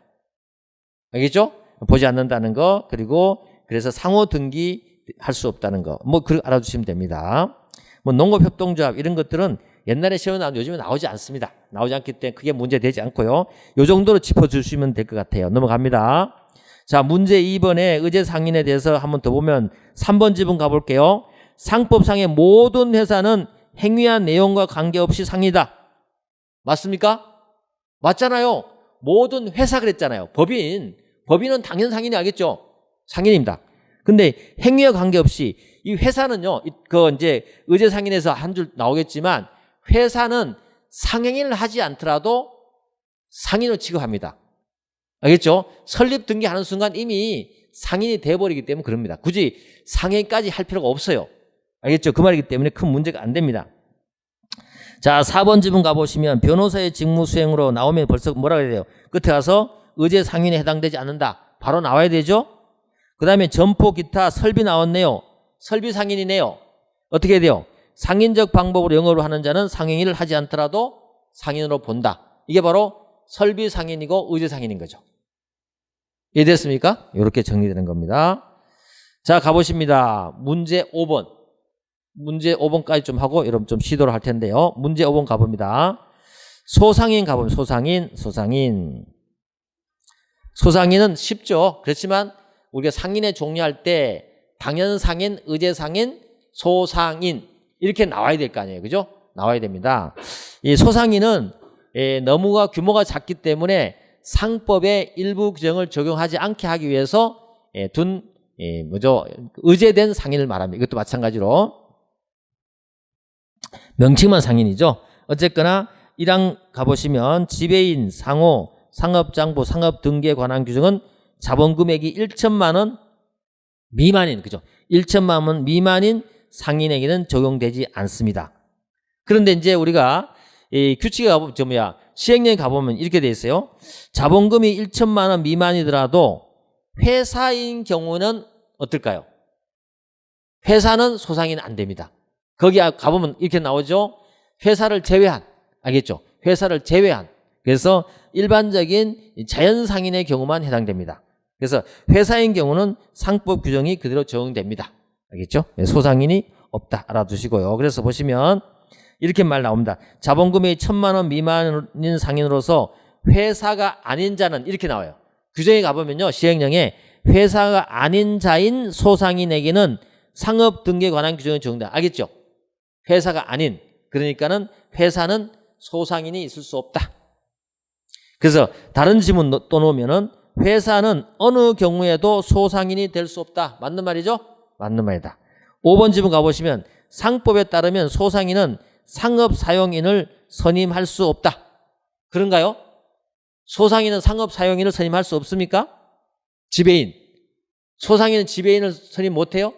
S1: 알겠죠? 보지 않는다는 거. 그리고 그래서 상호 등기할 수 없다는 거. 뭐 그렇게 알아두시면 됩니다. 뭐 농업협동조합 이런 것들은 옛날에 시험에 나오는데 요즘에 나오지 않습니다. 나오지 않기 때문에 크게 문제되지 않고요. 요 정도로 짚어주시면 될 것 같아요. 넘어갑니다. 자, 문제 2번에 의제상인에 대해서 한번 더 보면 3번 지분 가볼게요. 상법상의 모든 회사는 행위한 내용과 관계없이 상이다. 맞습니까? 맞잖아요. 모든 회사 그랬잖아요. 법인은 당연 상인이 알겠죠? 상인입니다. 근데 행위와 관계없이 이 회사는요, 이제 의제상인에서 한 줄 나오겠지만 회사는 상행위를 하지 않더라도 상인으로 취급합니다. 알겠죠? 설립 등기하는 순간 이미 상인이 돼버리기 때문에 그럽니다. 굳이 상행까지 할 필요가 없어요. 알겠죠? 그 말이기 때문에 큰 문제가 안 됩니다. 자, 4번 지분 가보시면 변호사의 직무 수행으로 나오면 벌써 뭐라 그래야 돼요? 끝에 가서 의제 상인에 해당되지 않는다. 바로 나와야 되죠? 그 다음에 점포 기타 설비 나왔네요. 설비 상인이네요. 어떻게 해야 돼요? 상인적 방법으로 영업을 하는 자는 상행위를 하지 않더라도 상인으로 본다. 이게 바로 설비 상인이고 의제 상인인 거죠. 이해됐습니까? 이렇게 정리되는 겁니다. 자, 가보십니다. 문제 5번. 문제 5번까지 좀 하고 여러분 좀 시도를 할 텐데요. 문제 5번 가봅니다. 소상인 가보면 소상인은 쉽죠. 그렇지만 우리가 상인에 종류할 때 당연상인, 의제상인, 소상인 이렇게 나와야 될 거 아니에요. 그죠? 나와야 됩니다. 이 소상인은 너무가 규모가 작기 때문에 상법의 일부 규정을 적용하지 않게 하기 위해서 의제된 상인을 말합니다. 이것도 마찬가지로 명칭만 상인이죠. 어쨌거나 1항 가보시면 지배인, 상호, 상업장부, 상업등기에 관한 규정은 자본금액이 1천만 원 미만인, 그죠? 1천만 원 미만인 상인에게는 적용되지 않습니다. 그런데 이제 우리가 이 규칙에 가보면 시행령에 가보면 이렇게 돼 있어요. 자본금이 1천만 원 미만이더라도 회사인 경우는 어떨까요? 회사는 소상인 안 됩니다. 거기 가보면 이렇게 나오죠. 회사를 제외한, 알겠죠? 회사를 제외한. 그래서 일반적인 자연상인의 경우만 해당됩니다. 그래서 회사인 경우는 상법 규정이 그대로 적용됩니다. 알겠죠? 소상인이 없다. 알아두시고요. 그래서 보시면 이렇게 말 나옵니다. 자본금이 1,000만 원 미만인 상인으로서 회사가 아닌 자는 이렇게 나와요. 규정에 가보면요. 시행령에 회사가 아닌 자인 소상인에게는 상업 등기에 관한 규정이 적용된다. 알겠죠? 회사가 아닌, 그러니까는 회사는 소상인이 있을 수 없다. 그래서 다른 지문 또 놓으면은 회사는 어느 경우에도 소상인이 될 수 없다. 맞는 말이죠? 맞는 말이다. 5번 지문 가보시면 상법에 따르면 소상인은 상업사용인을 선임할 수 없다. 그런가요? 소상인은 상업사용인을 선임할 수 없습니까? 지배인. 소상인은 지배인을 선임 못해요?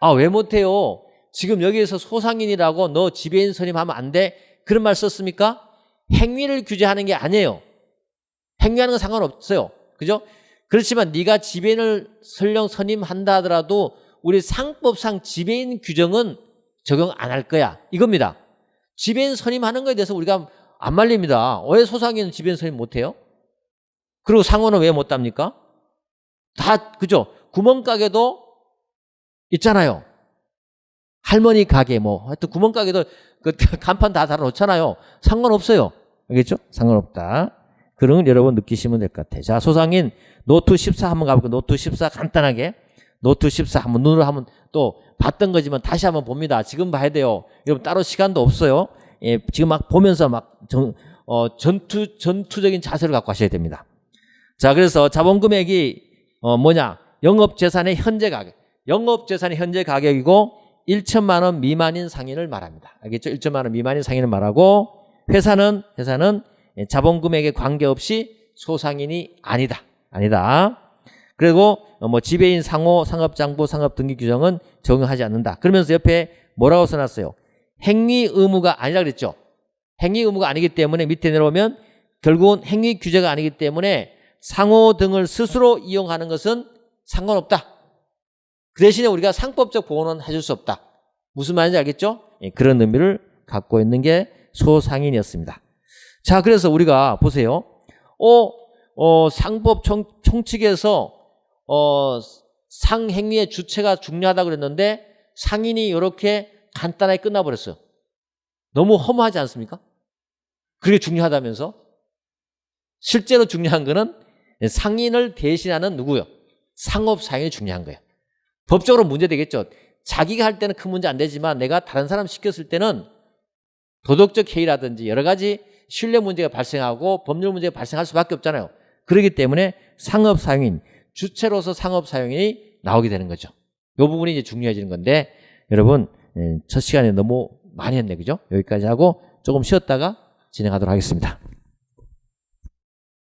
S1: 아, 왜 못해요? 지금 여기에서 소상인이라고 너 지배인 선임하면 안 돼? 그런 말 썼습니까? 행위를 규제하는 게 아니에요. 행위하는 건 상관없어요. 그죠? 그렇지만 네가 지배인을 설령 선임한다 하더라도 우리 상법상 지배인 규정은 적용 안 할 거야. 이겁니다. 지배인 선임하는 거에 대해서 우리가 안 말립니다. 왜 소상인은 지배인 선임 못해요? 그리고 상호는 왜 못합니까? 다 그죠? 구멍가게도 있잖아요. 할머니 가게 하여튼 구멍가게도 그 간판 다 달아놓잖아요. 상관없어요. 알겠죠? 상관없다. 그런 걸 여러분 느끼시면 될 것 같아요. 자, 소상인 노트 14 한번 가볼게요. 노트 14 간단하게. 노트 14 한번 눈으로 한번 또 봤던 거지만 다시 한번 봅니다. 지금 봐야 돼요. 여러분 따로 시간도 없어요. 예, 지금 막 보면서 전투적인 자세를 갖고 하셔야 됩니다. 자, 그래서 자본금액이 영업재산의 현재 가격. 영업재산의 현재 가격이고 1천만 원 미만인 상인을 말합니다. 알겠죠? 1천만 원 미만인 상인을 말하고 회사는 자본금액에 관계없이 소상인이 아니다. 그리고 지배인, 상호, 상업장부, 상업등기 규정은 적용하지 않는다. 그러면서 옆에 뭐라고 써놨어요? 행위 의무가 아니라 그랬죠. 행위 의무가 아니기 때문에 밑에 내려오면 결국은 행위 규제가 아니기 때문에 상호 등을 스스로 이용하는 것은 상관없다. 그 대신에 우리가 상법적 보호는 해줄 수 없다. 무슨 말인지 알겠죠? 예, 그런 의미를 갖고 있는 게 소상인이었습니다. 자, 그래서 우리가 보세요. 상법 총칙에서 상행위의 주체가 중요하다고 그랬는데 상인이 이렇게 간단하게 끝나버렸어요. 너무 허무하지 않습니까? 그게 중요하다면서? 실제로 중요한 거는 상인을 대신하는 누구요? 상업사용이 중요한 거예요. 법적으로 문제되겠죠. 자기가 할 때는 큰 문제 안 되지만 내가 다른 사람 시켰을 때는 도덕적 해이라든지 여러 가지 신뢰 문제가 발생하고 법률 문제가 발생할 수밖에 없잖아요. 그렇기 때문에 상업사용인, 주체로서 상업사용인이 나오게 되는 거죠. 이 부분이 이제 중요해지는 건데 여러분 첫 시간에 너무 많이 했네, 그죠? 여기까지 하고 조금 쉬었다가 진행하도록 하겠습니다.